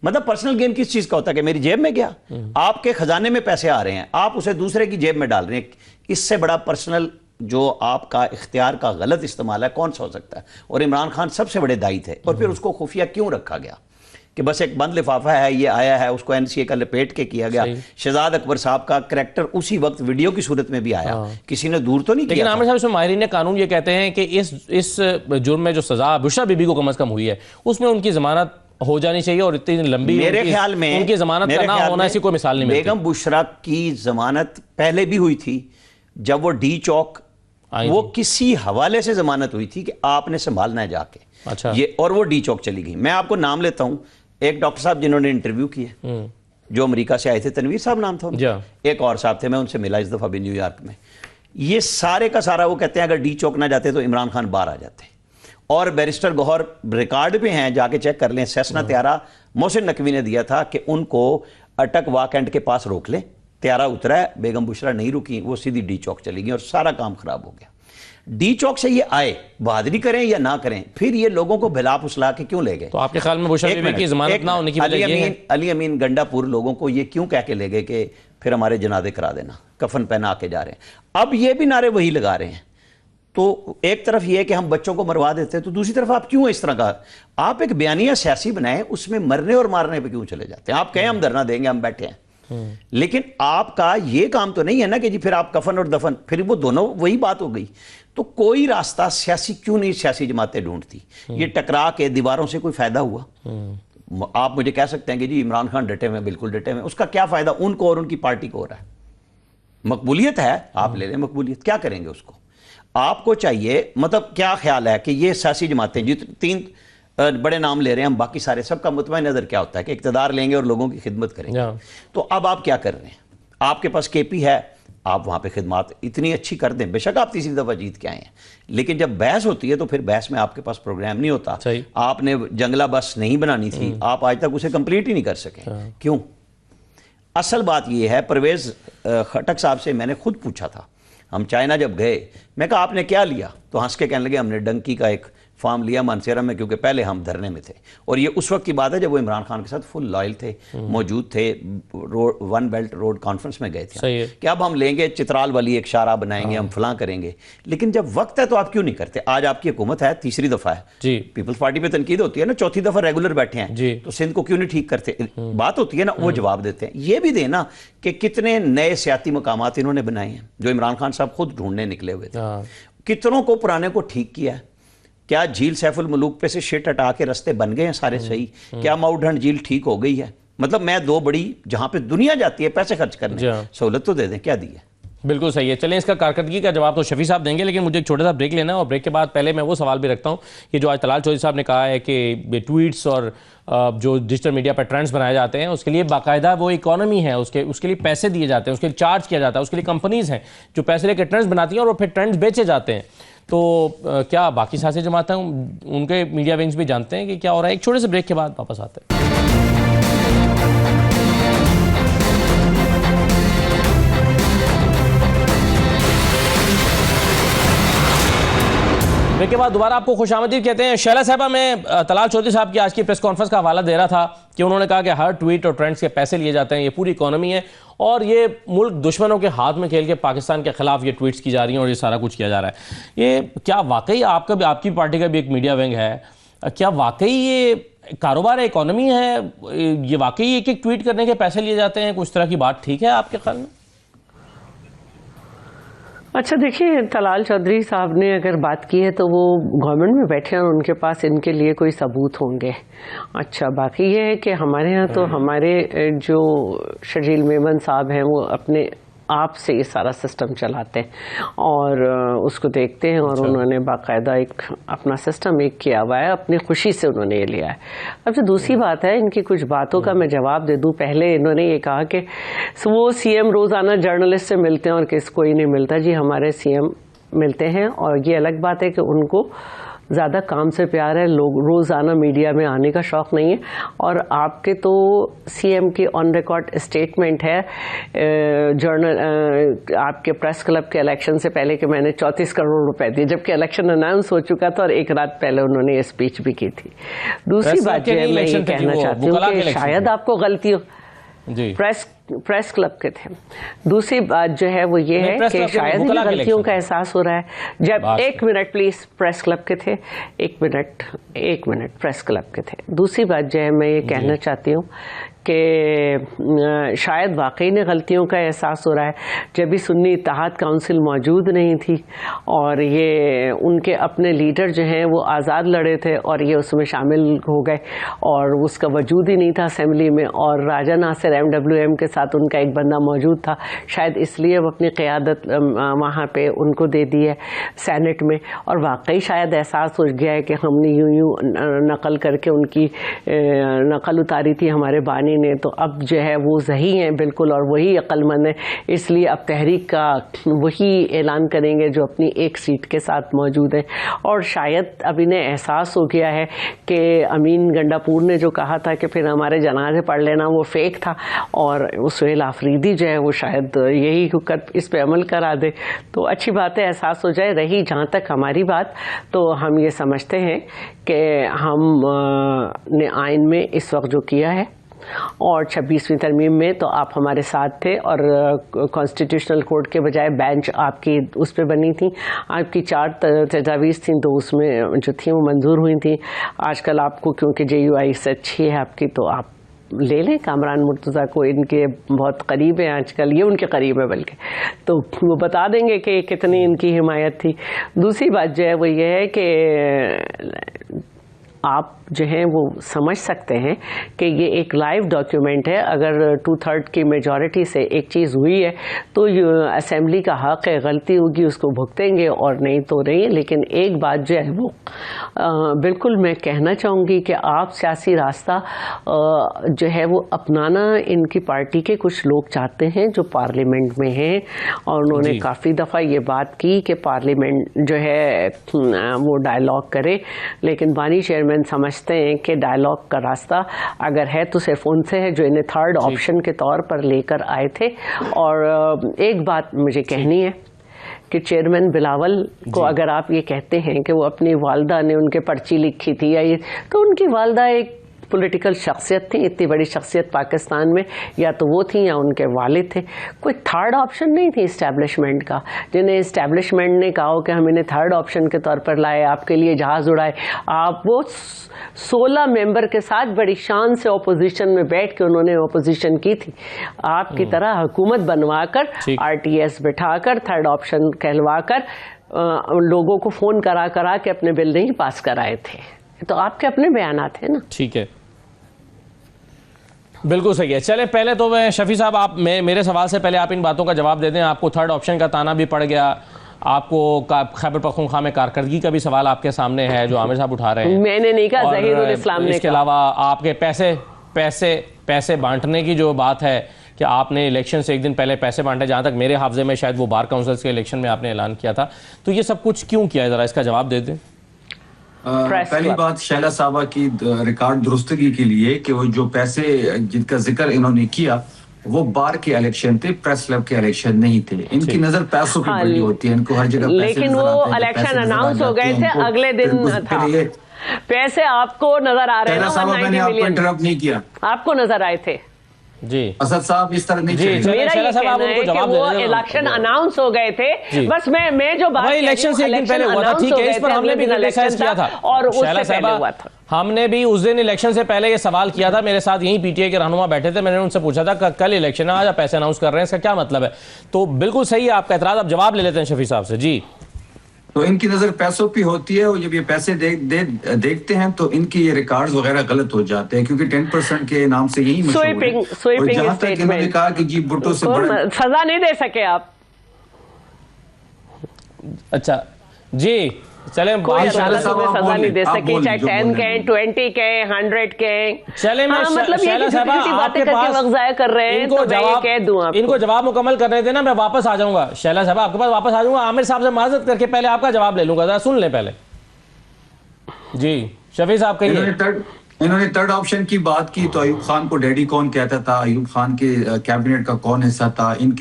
مطلب پرسنل گین کس چیز کا ہوتا ہے کہ میری جیب میں گیا، آپ کے خزانے میں پیسے آ رہے ہیں، آپ اسے دوسرے کی جیب میں ڈال رہے ہیں. اس سے بڑا پرسنل جو آپ کا اختیار کا غلط استعمال ہے کون سا ہو سکتا ہے؟ اور عمران خان سب سے بڑے دائی تھے. اور پھر اس کو خفیہ کیوں رکھا گیا کہ بس ایک بند لفافہ ہے، یہ آیا ہے، اس کو NCA کا لپیٹ کے کیا گیا. شہزاد اکبر صاحب کا کریکٹر اسی وقت ویڈیو کی صورت میں بھی آیا، کسی نے دور تو نہیں کیا. لیکن عامر صاحب اس میں ماہرین قانون یہ کہتے ہیں کہ اس جرم میں جو سزا بشرا بی بی کو کم از کم ہوئی ہے، اس میں ان کی ضمانت ہو جانی چاہیے، اور اتنی لمبی میرے خیال میں ان کی ضمانت کا نہ ہونا ایسی کوئی مثال نہیں ملتی. بیگم بشرا کی ضمانت پہلے بھی ہوئی تھی جب وہ ڈی چوک، وہ کسی حوالے سے ضمانت ہوئی تھی کہ آپ نے سنبھالنا ہے جا کے. اچھا. یہ اور وہ ڈی چوک چلی گئی. میں آپ کو نام لیتا ہوں، ایک ڈاکٹر صاحب جنہوں نے انٹرویو کیے جو امریکہ سے آئے تھے، تنویر صاحب نام تھا. ایک اور صاحب تھے، میں ان سے ملا اس دفعہ بھی نیو یارک میں. یہ سارے کا سارا وہ کہتے ہیں اگر ڈی چوک نہ جاتے تو عمران خان باہر آ جاتے. اور بیرسٹر گوہر ریکارڈ پہ ہیں، جا کے چیک کر لیں. سیسنا طیارہ محسن نقوی نے دیا تھا کہ ان کو اٹک واک اینڈ کے پاس روک لیں. طیارہ اترا ہے، بیگم بشرا نہیں رکی، وہ سیدھی ڈی چوک چلی گئی اور سارا کام خراب ہو گیا. ڈی چوک سے یہ آئے، بہادری کریں یا نہ کریں، پھر یہ لوگوں کو بھلا پسلا کے کیوں لے گئے؟ تو آپ کے خیال میں بشرا بی بی کی ضمانت نہ ہونے کی وجہ یہ ہے؟ علی امین گنڈا پور لوگوں کو یہ کیوں کہہ کے لے گئے کہ پھر ہمارے جنازے کرا دینا، کفن پہنا کے جا رہے ہیں. اب یہ بھی نعرے وہی لگا رہے ہیں. تو ایک طرف یہ ہے کہ ہم بچوں کو مروا دیتے ہیں، تو دوسری طرف آپ کیوں اس طرح کا، آپ ایک بیانیہ سیاسی بنائیں، اس میں مرنے اور مارنے پہ کیوں چلے جاتے ہیں؟ آپ کہیں ہم دھرنا دیں گے، ہم بیٹھے ہیں، لیکن آپ کا یہ کام تو نہیں ہے نا کہ جی پھر آپ کفن اور دفن، پھر وہ دونوں وہی بات ہو گئی. تو کوئی راستہ سیاسی کیوں نہیں سیاسی جماعتیں ڈھونڈتی؟ یہ ٹکرا کے دیواروں سے کوئی فائدہ ہوا؟ آپ مجھے کہہ سکتے ہیں کہ جی عمران خان ڈٹے ہوئے، بالکل ڈٹے ہوئے، اس کا کیا فائدہ ان کو اور ان کی پارٹی کو ہو رہا ہے؟ مقبولیت ہے، آپ لے لیں مقبولیت، کیا کریں گے اس کو؟ آپ کو چاہیے، مطلب کیا خیال ہے کہ یہ سیاسی جماعتیں جو 3 بڑے نام لے رہے ہیں ہم، باقی سارے، سب کا مطمئن نظر کیا ہوتا ہے کہ اقتدار لیں گے اور لوگوں کی خدمت کریں گے. تو اب آپ کیا کر رہے ہیں؟ آپ کے پاس KP ہے، آپ وہاں پہ خدمات اتنی اچھی کر دیں، بے شک آپ تیسری دفعہ جیت کے آئے ہیں، لیکن جب بحث ہوتی ہے تو پھر بحث میں آپ کے پاس پروگرام نہیں ہوتا. آپ نے جنگلہ بس نہیں بنانی تھی، آپ آج تک اسے کمپلیٹ ہی نہیں کر سکے. کیوں؟ اصل بات یہ ہے، پرویز خٹک صاحب سے میں نے خود پوچھا تھا، ہم چائنا جب گئے، میں کہا آپ نے کیا لیا؟ تو ہنس کے کہنے لگے ہم نے ڈنکی کا ایک فارم لیا مانسیرا میں، کیونکہ پہلے ہم دھرنے میں تھے. اور یہ اس وقت کی بات ہے جب وہ عمران خان کے ساتھ فل لائل تھے، موجود تھے، ون بیلٹ روڈ کانفرنس میں گئے تھے کہ اب ہم لیں گے چترال والی ایک شاہراہ بنائیں گے، ہم فلاں کریں گے. لیکن جب وقت ہے تو آپ کیوں نہیں کرتے؟ آج آپ کی حکومت ہے، تیسری دفعہ ہے، پیپلز پارٹی پہ تنقید ہوتی ہے نا، 4تھی دفعہ ریگولر بیٹھے ہیں، تو سندھ کو کیوں نہیں ٹھیک کرتے؟ بات ہوتی ہے نا، وہ جواب دیتے ہیں. یہ بھی دینا کہ کتنے نئے سیاسی مقامات انہوں نے بنائے ہیں جو عمران خان صاحب خود ڈھونڈنے نکلے ہوئے تھے. کتنوں کو پرانے کو ٹھیک کیا ہے؟ کیا جھیل سیف الملوک پہ سے شٹ ہٹا کے رستے بن گئے ہیں سارے صحیح؟ کیا ماؤڈھنڈ جھیل ٹھیک ہو گئی ہے؟ مطلب میں 2 بڑی جہاں پہ دنیا جاتی ہے پیسے خرچ کرنے، سہولت تو دے دیں، کیا دی ہے؟ بالکل صحیح ہے. چلیں اس کا کارکردگی کا جواب تو شفیع صاحب دیں گے، لیکن مجھے ایک چھوٹا سا بریک لینا ہے، اور بریک کے بعد پہلے میں وہ سوال بھی رکھتا ہوں کہ جو آج طلال چودھری صاحب نے کہا ہے کہ یہ ٹویٹس اور جو ڈیجیٹل میڈیا پر ٹرینڈز بنائے جاتے ہیں، اس کے لیے باقاعدہ وہ اکانومی ہے، اس کے لیے پیسے دیے جاتے ہیں، اس کے لیے چارج کیا جاتا ہے، اس کے لیے کمپنیز ہیں جو پیسے لے کے ٹرینڈز بناتی ہیں اور پھر ٹرینڈز بیچے جاتے ہیں. تو کیا باقی سیاسی جماعتیں ان کے میڈیا ونگز بھی جانتے ہیں کہ کیا ہو رہا ہے؟ ایک چھوٹے سے بریک کے بعد واپس آتے ہیں. بریک کے بعد دوبارہ آپ کو خوش آمدید کہتے ہیں. شیلا صاحبہ، میں طلال چودھری صاحب کی آج کی پریس کانفرنس کا حوالہ دے رہا تھا کہ انہوں نے کہا کہ ہر ٹویٹ اور ٹرینڈز کے پیسے لیے جاتے ہیں، یہ پوری اکانومی ہے، اور یہ ملک دشمنوں کے ہاتھ میں کھیل کے پاکستان کے خلاف یہ ٹویٹس کی جا رہی ہیں اور یہ سارا کچھ کیا جا رہا ہے. یہ کیا واقعی آپ کی پارٹی کا بھی ایک میڈیا ونگ ہے، کیا واقعی یہ کاروبار ہے، اکانومی ہے، یہ واقعی ایک ٹویٹ کرنے کے پیسے لیے جاتے ہیں؟ کچھ طرح کی بات ٹھیک ہے آپ کے خیال میں؟ اچھا دیکھیے، طلال چودھری صاحب نے اگر بات کی ہے تو وہ گورنمنٹ میں بیٹھے ہیں اور ان کے پاس ان کے لیے کوئی ثبوت ہوں گے. اچھا، باقی یہ ہے کہ ہمارے ہاں تو ہمارے جو شرجیل میمن صاحب ہیں وہ اپنے آپ سے یہ سارا سسٹم چلاتے ہیں اور اس کو دیکھتے ہیں، اور انہوں نے باقاعدہ ایک اپنا سسٹم ایک کیا ہوا ہے، اپنی خوشی سے انہوں نے یہ لیا ہے. اب جو دوسری بات ہے، ان کی کچھ باتوں کا میں جواب دے دوں. پہلے انہوں نے یہ کہا کہ وہ CM روزانہ جرنلسٹ سے ملتے ہیں اور کوئی نہیں ملتا. جی، ہمارے CM ملتے ہیں، اور یہ الگ بات ہے کہ ان کو زیادہ کام سے پیار ہے، لوگ روزانہ میڈیا میں آنے کا شوق نہیں ہے. اور آپ کے تو سی ایم کی آن ریکارڈ اسٹیٹمنٹ ہے جرنل آپ کے پریس کلب کے الیکشن سے پہلے کہ میں نے 34 کروڑ روپے دیے، جبکہ الیکشن اناؤنس ہو چکا تھا اور ایک رات پہلے انہوں نے یہ اسپیچ بھی کی تھی. دوسری بات جو ہے میں یہ کہنا چاہتی ہوں کہ شاید آپ کو غلطی پریس کلب کے تھے. دوسری بات جو ہے وہ یہ ہے کہ شاید ان غلطیوں کا احساس ہو رہا ہے جب ایک منٹ پلیز پریس کلب کے تھے، ایک منٹ پریس کلب کے تھے. دوسری بات جو ہے میں یہ کہنا چاہتی ہوں کہ شاید واقعی نے غلطیوں کا احساس ہو رہا ہے جب بھی سنی اتحاد کونسل موجود نہیں تھی اور یہ ان کے اپنے لیڈر جو ہیں وہ آزاد لڑے تھے اور یہ اس میں شامل ہو گئے اور اس کا وجود ہی نہیں تھا اسمبلی میں، اور راجہ ناصر MWM کے ساتھ ان کا ایک بندہ موجود تھا، شاید اس لیے وہ اپنی قیادت وہاں پہ ان کو دے دی ہے سینٹ میں. اور واقعی شاید احساس ہو گیا ہے کہ ہم نے یوں نقل کر کے ان کی نقل اتاری تھی ہمارے بانی نے، تو اب جو ہے وہ صحیح ہیں بالکل اور وہی عقل مند ہے، اس لیے اب تحریک کا وہی اعلان کریں گے جو اپنی ایک سیٹ کے ساتھ موجود ہے. اور شاید اب انہیں احساس ہو گیا ہے کہ امین گنڈا پور نے جو کہا تھا کہ پھر ہمارے جنازے پڑھ لینا وہ فیک تھا، اور سہیل آفریدی جو ہے وہ شاید یہی اس پہ عمل کرا دے. تو اچھی بات ہے، احساس ہو جائے. رہی جہاں تک ہماری بات، تو ہم یہ سمجھتے ہیں کہ ہم نے آئین میں اس وقت جو کیا ہے اور 26ویں ترمیم میں تو آپ ہمارے ساتھ تھے، اور کانسٹیٹیوشنل کورٹ کے بجائے بینچ آپ کی اس پہ بنی تھی. آپ کی 4 تجاویز تھیں تو اس میں جو تھیں وہ منظور ہوئی تھیں. آج کل آپ کو کیونکہ JUI سے اچھی ہے آپ کی، تو آپ لے لیں. کامران مرتضیٰ کو ان کے بہت قریب ہیں آج کل، یہ ان کے قریب ہے بلکہ، تو وہ بتا دیں گے کہ کتنی ان کی حمایت تھی. دوسری بات جو ہے وہ یہ ہے کہ آپ جو ہیں وہ سمجھ سکتے ہیں کہ یہ ایک لائیو ڈاکیومنٹ ہے. اگر 2/3 کی میجورٹی سے ایک چیز ہوئی ہے تو اسمبلی کا حق ہے، غلطی ہوگی اس کو بھگتیں گے اور نہیں تو نہیں. لیکن ایک بات جو ہے وہ بالکل میں کہنا چاہوں گی کہ آپ سیاسی راستہ جو ہے وہ اپنانا ان کی پارٹی کے کچھ لوگ چاہتے ہیں جو پارلیمنٹ میں ہیں، اور انہوں نے کافی دفعہ یہ بات کی کہ پارلیمنٹ جو ہے وہ ڈائلاگ کرے. لیکن بانی چیئرمین سمجھتے ہیں کہ ڈائلاگ کا راستہ اگر ہے تو صرف ان سے ہے جو انہیں تھرڈ آپشن کے طور پر لے کر آئے تھے. اور ایک بات مجھے کہنی ہے کہ چیئرمین بلاول کو اگر آپ یہ کہتے ہیں کہ وہ اپنی والدہ نے ان کے پرچی لکھی تھی یا یہ، تو ان کی والدہ ایک پولیٹیکل شخصیت تھی، اتنی بڑی شخصیت پاکستان میں، یا تو وہ تھیں یا ان کے والد تھے. کوئی تھرڈ آپشن نہیں تھی اسٹیبلشمنٹ کا، جنہیں اسٹیبلشمنٹ نے کہا کہ ہم انہیں تھرڈ آپشن کے طور پر لائے، آپ کے لیے جہاز اڑائے. آپ وہ 16 ممبر کے ساتھ بڑی شان سے اپوزیشن میں بیٹھ کے انہوں نے اپوزیشن کی تھی. آپ کی طرح حکومت بنوا کر RTS بٹھا کر تھرڈ آپشن کہلوا کر لوگوں کو فون کرا کے اپنے بل نہیں پاس کرائے تھے. تو آپ کے اپنے بیانات ہیں نا. ٹھیک ہے، بالکل صحیح ہے. چلے پہلے تو میں شفیع صاحب، آپ میرے سوال سے پہلے آپ ان باتوں کا جواب دے دیں. آپ کو تھرڈ آپشن کا تانا بھی پڑ گیا، آپ کو خیبر پختونخوا میں کارکردگی کا بھی سوال آپ کے سامنے ہے جو عامر صاحب اٹھا رہے ہیں. میں نے نہیں کہا، ظہیر الاسلام نے کہا. اس کے علاوہ آپ کے پیسے بانٹنے کی جو بات ہے کہ آپ نے الیکشن سے ایک دن پہلے پیسے بانٹے، جہاں تک میرے حافظے میں شاید وہ بار کاؤنسلز کے الیکشن میں آپ نے اعلان کیا تھا. تو یہ سب کچھ کیوں کیا ہے، ذرا اس کا جواب دے دیں. پہلی بات شیلا صاحبہ کی ریکارڈ درستگی کے لیے کہ وہ جو پیسے جن کا ذکر انہوں نے کیا وہ بار کے الیکشن تھے، پریس کلب کے الیکشن نہیں تھے. ان کی نظر پیسوں پہ بڑی ہوتی ہے، ان کو ہر جگہ پیسے لیکن وہ الیکشن اناؤنس ہو گئے تھے، اگلے دن تھا. پیسے آپ کو نظر آ رہے ہیں نا، 190 ملین انٹرپٹ نہیں کیا، آپ کو نظر آئے تھے. جی اسد صاحب اس طرح نہیں چلے. میرا یہ کہنا ہے کہ وہ الیکشن اناؤنس ہو گئے تھے. بس میں جو بات الیکشن سے ایک دن پہلے ہوا تھا، ٹھیک ہے، اس پر ہم نے بھی کریٹیسائز کیا تھا اور اس سے پہلے ہوا تھا. ہم نے بھی اس دن الیکشن سے پہلے یہ سوال کیا تھا. میرے ساتھ یہیں PTI کے رہنما بیٹھے تھے، میں نے ان سے پوچھا تھا کہ کل الیکشن آج آپ پیسے اناؤنس کر رہے ہیں، اس کا کیا مطلب ہے. تو بالکل صحیح ہے آپ کا اعتراض، آپ جواب لے لیتے ہیں شفیع صاحب سے. جی تو ان کی نظر پیسوں پہ ہوتی ہے، اور جب یہ پیسے دیکھتے ہیں تو ان کی یہ ریکارڈز وغیرہ غلط ہو جاتے ہیں، کیونکہ 10% کے نام سے یہی مشہور ہے. اور جہاں تک انہوں نے کہا کہ جی بھٹو سے بڑا سزا نہیں دے سکے آپ. اچھا جی چلیں کوئی عدالت تمہیں سزا نہیں دے سکی، چاہے 10 کہیں 20 کہیں 100 کہیں. چلیں میں مطلب یہ شیلا صاحبہ آپ کے باتیں وقت ضائع کر رہے ہیں، تو میں یہ کہہ دوں ان کو جواب مکمل کرنے دینا، میں واپس آ جاؤں گا. شیلا صاحبہ آپ کے پاس واپس آ جاؤں گا، عامر صاحب سے معذرت کر کے پہلے آپ کا جواب لے لوں گا، ذرا سن لیں پہلے. جی شفیع صاحب کہیے. انہوں نے تھرڈ آپشن کی بات کی تو ایوب خان کو ڈیڈی کون کہتا تھا، ایوب خان کے کیبنٹ کا کون حصہ تھا، ان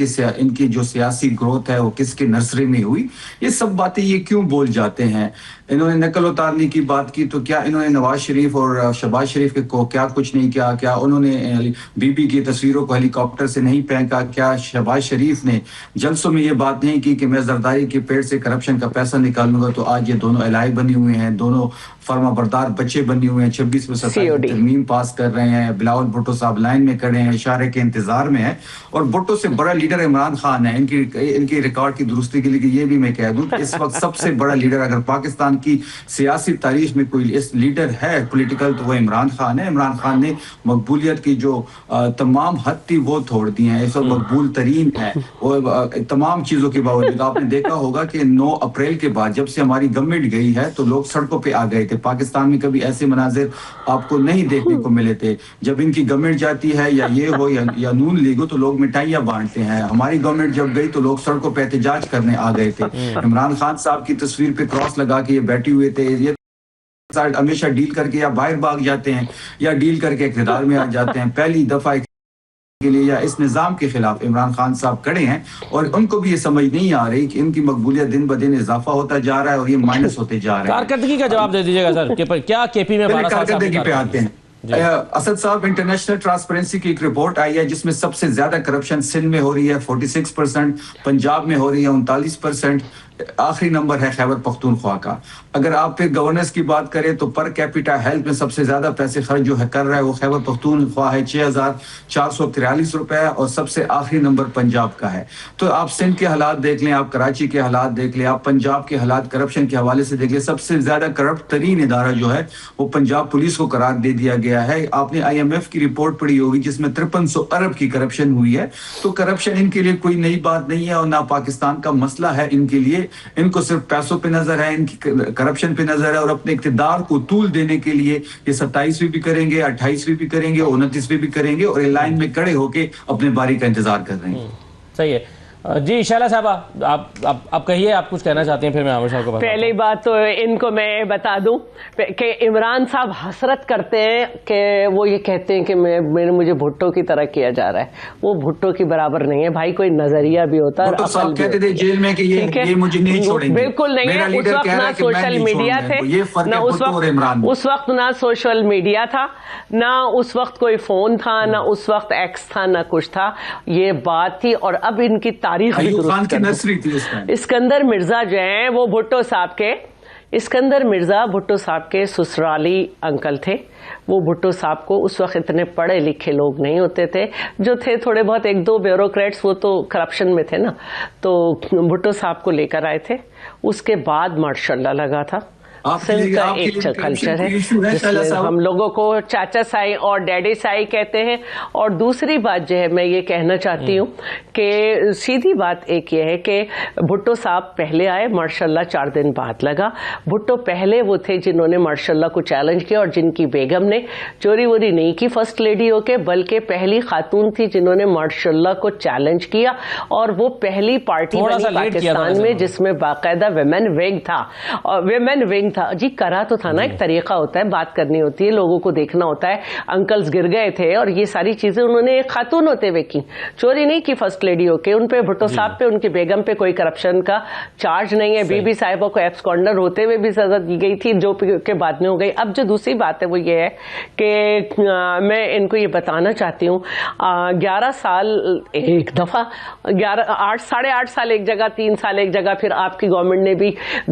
کی جو سیاسی گروتھ ہے وہ کس کے نرسری میں ہوئی، یہ سب باتیں یہ کیوں بول جاتے ہیں. انہوں نے نقل اتارنے کی بات کی تو کیا انہوں نے نواز شریف اور شہباز شریف کو کیا کچھ نہیں کیا؟ کیا انہوں نے بی بی کی تصویروں کو ہیلی کاپٹر سے نہیں پھینکا؟ کیا شہباز شریف نے جلسوں میں یہ بات نہیں کی کہ میں زرداری کے پیٹ سے کرپشن کا پیسہ نکالوں گا؟ تو آج یہ دونوں الائے بنے ہوئے ہیں، دونوں فرما بردار بچے بنے ہوئے ہیں، 26 میں 27 ترمیم پاس کر رہے ہیں. بلاول بھٹو صاحب لائن میں کھڑے ہیں، اشارے کے انتظار میں ہیں. اور بھٹو سے بڑا لیڈر عمران خان ہے. ان کی ریکارڈ کی درستی کے لیے یہ بھی میں کہہ دوں کہ اس وقت سب سے بڑا لیڈر اگر پاکستان کی سیاسی تاریخ میں کوئی اس لیڈر ہے پولیٹیکل تو وہ عمران خان ہے. عمران خان نے مقبولیت کی جو تمام حد تھی وہ توڑ دی ہیں، اس وقت مقبول ترین ہے وہ تمام چیزوں کے باوجود. آپ نے دیکھا ہوگا کہ 9 اپریل کے بعد جب سے ہماری گورنمنٹ گئی ہے تو لوگ سڑکوں پہ آ گئے تھے. پاکستان میں کبھی ایسے مناظر آپ کو نہیں دیکھنے کو ملے تھے. جب ان کی گورنمنٹ جاتی ہے یا یہ ہو یا نون لیگ ہو تو لوگ مٹھائیاں بانٹتے ہیں. ہماری گورنمنٹ جب گئی تو لوگ سڑکوں پہ احتجاج کرنے آ گئے تھے. عمران خان صاحب کی تصویر پہ کراس لگا کے یہ بیٹھے ہوئے تھے. یہ ہمیشہ ڈیل کر کے یا باہر بھاگ جاتے ہیں یا ڈیل کر کے اقتدار میں آ جاتے ہیں. پہلی دفعہ کے لیے یا اس نظام کے خلاف عمران خان صاحب کھڑے ہیں اور ان کو بھی یہ سمجھ نہیں آ رہی کہ ان کی مقبولیت دن بدن اضافہ ہوتا جا رہا ہے اور یہ مائنس ہوتے جا رہے ہیں. کارکردگی کا جواب دے دیجیے گا سر کہ کیا کے پی میں 12 سال کارکردگی پہ آتے ہیں. اسد صاحب انٹرنیشنل ٹرانسپیرنسی کی ایک رپورٹ آئی ہے جس میں سب سے زیادہ کرپشن سندھ میں ہو رہی ہے 46%، پنجاب میں ہو رہی ہے 39%، آخری نمبر ہے خیبر پختونخوا کا. اگر آپ پھر گورننس کی بات کریں تو پر کیپیٹا ہیلتھ میں سب سے زیادہ پیسے خرچ جو ہے کر رہا ہے وہ خیبر پختونخوا ہے 6443 روپے، اور سب سے آخری نمبر پنجاب کا ہے. تو آپ سندھ کے حالات دیکھ لیں، آپ کراچی کے حالات دیکھ لیں، آپ پنجاب کے حالات کرپشن کے حوالے سے دیکھ لیں. سب سے زیادہ کرپٹ ترین ادارہ جو ہے وہ پنجاب پولیس کو قرار دے دیا گیا ہے. آپ نے IMF کی رپورٹ پڑھی ہوگی جس میں 5300 ارب کی کرپشن ہوئی ہے. تو کرپشن ان کے لیے کوئی نئی بات نہیں ہے اور نہ پاکستان کا مسئلہ ہے ان کے لیے. ان کو صرف پیسوں پہ نظر ہے، ان کی کرپشن پہ نظر ہے، اور اپنے اقتدار کو طول دینے کے لیے یہ 27ویں بھی کریں گے، 28ویں بھی کریں گے، 29ویں بھی کریں گے، اور لائن میں کھڑے ہو کے اپنے باری کا انتظار کر رہے ہیں. صحیح ہے. جی شیلا صاحبہ آپ کہیے، آپ کچھ کہنا چاہتے ہیں پھر میں عامر صاحب کو بتا. پہلی بات تو ان کو میں بتا دوں کہ عمران صاحب حسرت کرتے ہیں کہ وہ یہ کہتے ہیں کہ مجھے بھٹو کی طرح کیا جا رہا ہے. وہ بھٹو کی برابر نہیں ہے بھائی، کوئی نظریہ بھی ہوتا ہے. بھٹو صاحب کہتے تھے جیل میں کہ یہ مجھے نہیں چھوڑیں گے. بالکل نہیں ہے. اس وقت نہ سوشل میڈیا تھے، نہ اس وقت نہ سوشل میڈیا تھا، نہ اس وقت کوئی فون تھا، نہ اس وقت ایکس تھا، نہ کچھ تھا. یہ بات تھی. اور اب ان کی تاریخ بھی درست کر. اسکندر مرزا جو ہیں وہ بھٹو صاحب کے، اسکندر مرزا بھٹو صاحب کے سسرالی انکل تھے. وہ بھٹو صاحب کو اس وقت اتنے پڑھے لکھے لوگ نہیں ہوتے تھے، جو تھے تھوڑے بہت 1-2 بیوروکریٹس، وہ تو کرپشن میں تھے نا. تو بھٹو صاحب کو لے کر آئے تھے. اس کے بعد ماشاء اللہ لگا تھا. سندھ کا ایک کلچر ہے جس میں ہم لوگوں کو چاچا سائی اور ڈیڈی سائی کہتے ہیں. اور دوسری بات جو ہے میں یہ کہنا چاہتی ہوں کہ سیدھی بات ایک یہ ہے کہ بھٹو صاحب پہلے آئے، ماشاءاللہ 4 دن بعد لگا. بھٹو پہلے وہ تھے جنہوں نے ماشاءاللہ کو چیلنج کیا، اور جن کی بیگم نے چوری ووری نہیں کی فرسٹ لیڈی ہو کے، بلکہ پہلی خاتون تھی جنہوں نے ماشاءاللہ کو چیلنج کیا. اور وہ پہلی پارٹی بنی پاکستان میں جس میں باقاعدہ ویمن ونگ تھا. اور ویمن ونگ تھا جی، کرا تو تھا نا. ایک طریقہ ہوتا ہے، بات کرنی ہوتی ہے، لوگوں کو دیکھنا ہوتا ہے. انکلز گر گئے تھے اور یہ ساری چیزیں انہوں نے ایک خاتون ہوتے ہوئے کی. چوری نہیں کی فرسٹ لیڈی ہو کے. ان پہ بھٹو صاحب پہ، ان کی بیگم پہ کوئی کرپشن کا چارج نہیں ہے. بی بی صاحبہ کو ایبس کارنر ہوتے ہوئے بھی سزا دی گئی تھی جو کہ بعد میں ہو گئی. اب جو دوسری بات ہے وہ یہ ہے کہ میں ان کو یہ بتانا چاہتی ہوں 11 سال ایک دفعہ، 8 ساڑھے 8 سال ایک جگہ، 3 سال ایک جگہ. پھر آپ کی گورنمنٹ نے بھی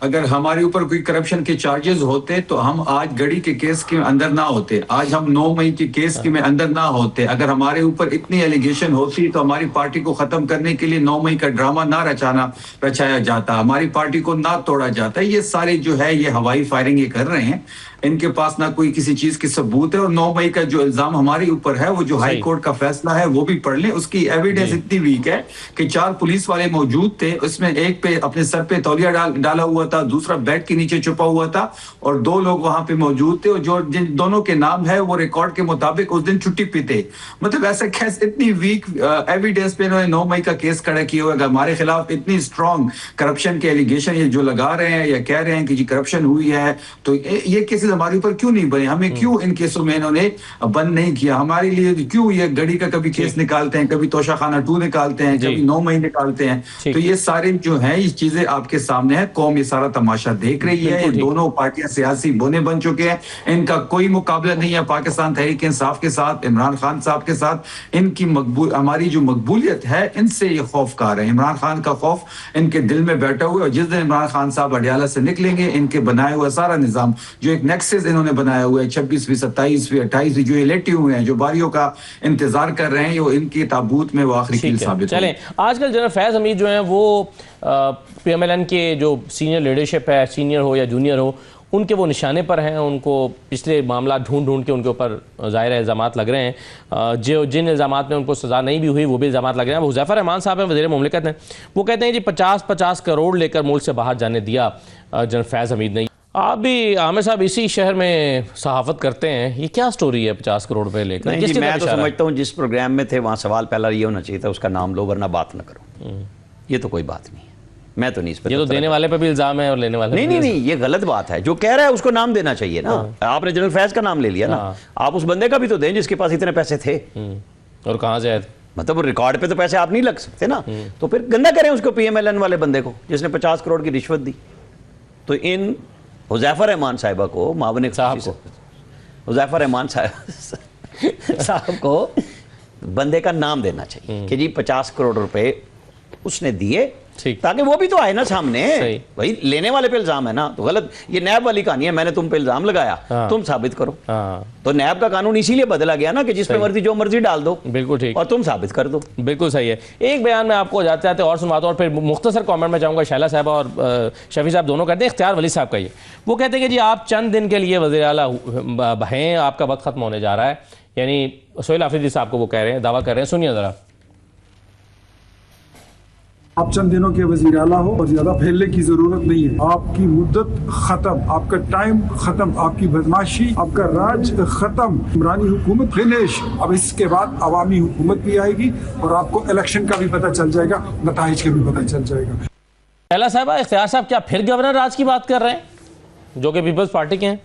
اگر ہمارے اوپر کوئی کرپشن کے چارجز ہوتے تو ہم آج گڑی کے کیس کے اندر نہ ہوتے, آج ہم 9 مئی کے کیس کے میں اندر نہ ہوتے. اگر ہمارے اوپر اتنی ایلیگیشن ہوتی تو ہماری پارٹی کو ختم کرنے کے لیے 9 مئی کا ڈرامہ نہ رچایا جاتا, ہماری پارٹی کو نہ توڑا جاتا. یہ سارے جو ہے یہ ہوائی فائرنگ یہ کر رہے ہیں, ان کے پاس نہ کوئی کسی چیز کی ثبوت ہے. اور 9 مئی کا جو الزام ہمارے اوپر ہے وہ جو ہائی کورٹ کا فیصلہ ہے وہ بھی پڑھ لیں, اس کی ایویڈنس اتنی ویک ہے کہ 4 پولیس والے موجود تھے, اس میں ایک پہ اپنے سر پہ تولیہ ڈالا ہوا تھا, دوسرا بیڈ کے نیچے چھپا ہوا تھا, اور 2 لوگ وہاں پہ موجود تھے, اور جو جن دونوں کے نام ہے وہ ریکارڈ کے مطابق اس دن چھٹی پہ تھے. مطلب ایسا کیسے اتنی ویک ایویڈنس پہ انہوں نے 9 مئی کا کیس کھڑا کیا ہوا ہے. ہمارے خلاف اتنی اسٹرانگ کرپشن کے ایلیگیشن یہ جو لگا رہے ہیں یا کہہ رہے ہیں کہ جی کرپشن ہوئی ہے, تو یہ کیسز ہمارے اوپر کیوں نہیں بنے, ہمیں کیوں ان کیسوں میں انہوں نے بند نہیں کیا, ہمارے لیے کیوں یہ گڑی کا کبھی کیس نکالتے ہیں, کبھی توشہ خانہ 2 نکالتے ہیں, کبھی 9 مئی نکالتے ہیں. تو یہ سارے جو ہیں یہ چیزیں آپ کے سامنے ہیں, قوم یہ سارا تماشا دیکھ رہی ہے. یہ دونوں پارٹیاں سیاسی بونے بن چکے ہیں, ان کا کوئی مقابلہ نہیں ہے پاکستان تحریک انصاف کے ساتھ, عمران خان صاحب کے ساتھ. ان کی ہماری جو مقبولیت ہے ان سے یہ خوف کار ہے. عمران خان کا خوف ان کے دل میں بیٹھا ہوا ہے, اور جس دن عمران خان صاحب اڈیالہ سے نکلیں گے, ان کے بنایا ہوا سارا نظام جو ایک نیکسس انہوں نے بنایا ہوا ہے 26ویں 27ویں 28ویں جو یہ لیٹے ہوئے ہیں, جو باریوں کا انتظار کر رہے ہیں, وہ ان کی تابوت میں وہ آخری کیل ثابت ہوگی. چلیں, آج کل جنرل فیض حمید جو ہیں وہ پی ایم ایل این کے جو سینئر لیڈرشپ ہے, سینئر ہو یا جونیئر ہو, ان کے وہ نشانے پر ہیں. ان کو پچھلے معاملات ڈھونڈ کے ان کے اوپر ظاہر الزامات لگ رہے ہیں, جو جن الزامات میں ان کو سزا نہیں بھی ہوئی وہ بھی الزامات لگ رہے ہیں. حذیفہ رحمان صاحب ہیں, وزیر مملکت ہیں, وہ کہتے ہیں جی 50 کروڑ لے کر ملک سے باہر جانے دیا جنرل فیض حمید نے. آپ بھی عامر صاحب اسی شہر میں صحافت کرتے ہیں, یہ کیا سٹوری ہے 50 کروڑ روپے لے کر؟ جی میں تو سمجھتا ہوں جس پروگرام میں تھے وہاں سوال پہلا یہ ہونا چاہیے تھا اس کا نام لو ورنہ بات نہ کرو. یہ تو کوئی بات نہیں ہے, میں تو نہیں اس پہ, یہ تو دینے والے پہ بھی الزام ہے اور لینے والے نہیں, یہ غلط بات ہے. جو کہہ رہا ہے اس کو نام دینا چاہیے نا. آپ نے جنرل فیض کا نام لے لیا نا, آپ اس بندے کا بھی تو دیں جس کے پاس اتنے پیسے تھے, اور کہاں سے آئے تھے. مطلب ریکارڈ پہ تو پیسے آپ نہیں لگ سکتے نا, تو پھر گندہ کریں اس کو پی ایم ایل این والے بندے کو جس نے 50 کروڑ کی رشوت دی. تو ان حذیفہ رحمان صاحبہ کو, معاون صاحب کو, حذیفہ رحمان صاحب کو بندے کا نام دینا چاہیے کہ جی 50 کروڑ روپے اس نے دیے, تاکہ وہ بھی تو آئے نا سامنے. بھائی لینے والے پہ الزام ہے نا, تو غلط. یہ نیب والی کہانی ہے, میں نے تم پہ الزام لگایا, تم ثابت کرو. تو نیب کا قانون اسی لیے بدلا گیا نا کہ جس پہ مرضی جو مرضی ڈال دو, بالکل ٹھیک, اور تم ثابت کر دو. بالکل صحیح ہے. ایک بیان میں آپ کو جاتے جاتے اور سنواتا ہوں, اور پھر مختصر کامنٹ میں چاہوں گا شیلا صاحبہ اور شفیع صاحب دونوں کرتے ہیں. اختیار ولی صاحب کا یہ, وہ کہتے ہیں کہ جی آپ چند دن کے لیے وزیر اعلیٰ ہیں, آپ کا وقت ختم ہونے جا رہا ہے. یعنی سہیل حافظ صاحب کو وہ کہہ رہے ہیں, دعویٰ کر رہے ہیں, سنیے ذرا. آپ چند دنوں کے وزیر اعلیٰ ہو اور زیادہ پھیلنے کی ضرورت نہیں ہے. آپ کی مدت ختم, آپ کا ٹائم ختم, آپ کی بدماشی, آپ کا راج ختم, عمرانی حکومت فنش. اب اس کے بعد عوامی حکومت بھی آئے گی, اور آپ کو الیکشن کا بھی پتہ چل جائے گا, نتائج کا بھی پتہ چل جائے گا. شیلا صاحبہ, اختیار صاحب کیا پھر گورنر راج کی بات کر رہے ہیں جو کہ پیپلز پارٹی کے ہیں؟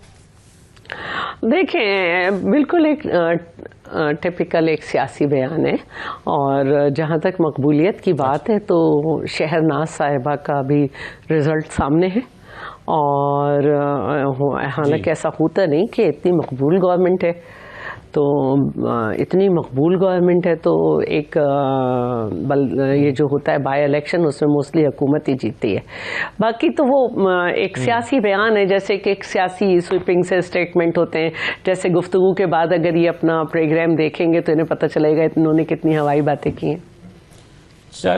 دیکھیں, بالکل ایک ٹپیکل ایک سیاسی بیان ہے, اور جہاں تک مقبولیت کی بات ہے تو شہر ناز صاحبہ کا بھی رزلٹ سامنے ہے, اور حالانکہ ایسا ہوتا نہیں کہ اتنی مقبول گورنمنٹ ہے, تو اتنی مقبول گورنمنٹ ہے تو ایک یہ جو ہوتا ہے بائی الیکشن اس میں موسٹلی حکومت ہی جیتتی ہے. باقی تو وہ ایک سیاسی بیان ہے, جیسے کہ ایک سیاسی سویپنگ سے اسٹیٹمنٹ ہوتے ہیں. جیسے گفتگو کے بعد اگر یہ اپنا پروگرام دیکھیں گے تو انہیں پتہ چلے گا انہوں نے کتنی ہوائی باتیں کی ہیں.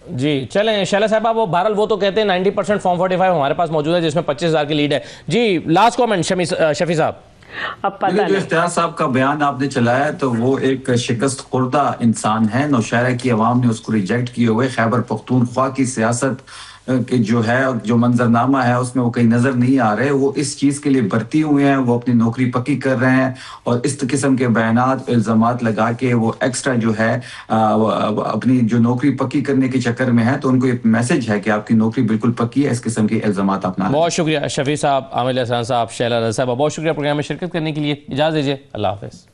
جی چلیں شیلا صاحبہ, وہ بہرحال وہ تو کہتے ہیں 90% فارم 45 ہمارے پاس موجود ہے جس میں 25,000 کی لیڈ ہے. جی لاسٹ کامنٹ شفیع صاحب. اب پتہ جو اختیار صاحب کا بیان آپ نے چلایا تو وہ ایک شکست خوردہ انسان ہے. نوشہرہ کی عوام نے اس کو ریجیکٹ کیے ہوئے. خیبر پختونخوا کی سیاست کہ جو ہے, جو منظرنامہ ہے اس میں وہ کہیں نظر نہیں آ رہے. وہ اس چیز کے لیے بھرتی ہوئے ہیں, وہ اپنی نوکری پکی کر رہے ہیں, اور اس قسم کے بیانات الزامات لگا کے وہ ایکسٹرا جو ہے اپنی جو نوکری پکی کرنے کے چکر میں ہے. تو ان کو ایک میسج ہے کہ آپ کی نوکری بالکل پکی ہے, اس قسم کے الزامات اپنا. بہت شکریہ شفیع صاحب, عامر احسان صاحب, شیلا صاحب, بہت شکریہ پروگرام میں شرکت کرنے کے لیے. اجازت دیجیے, اللہ حافظ.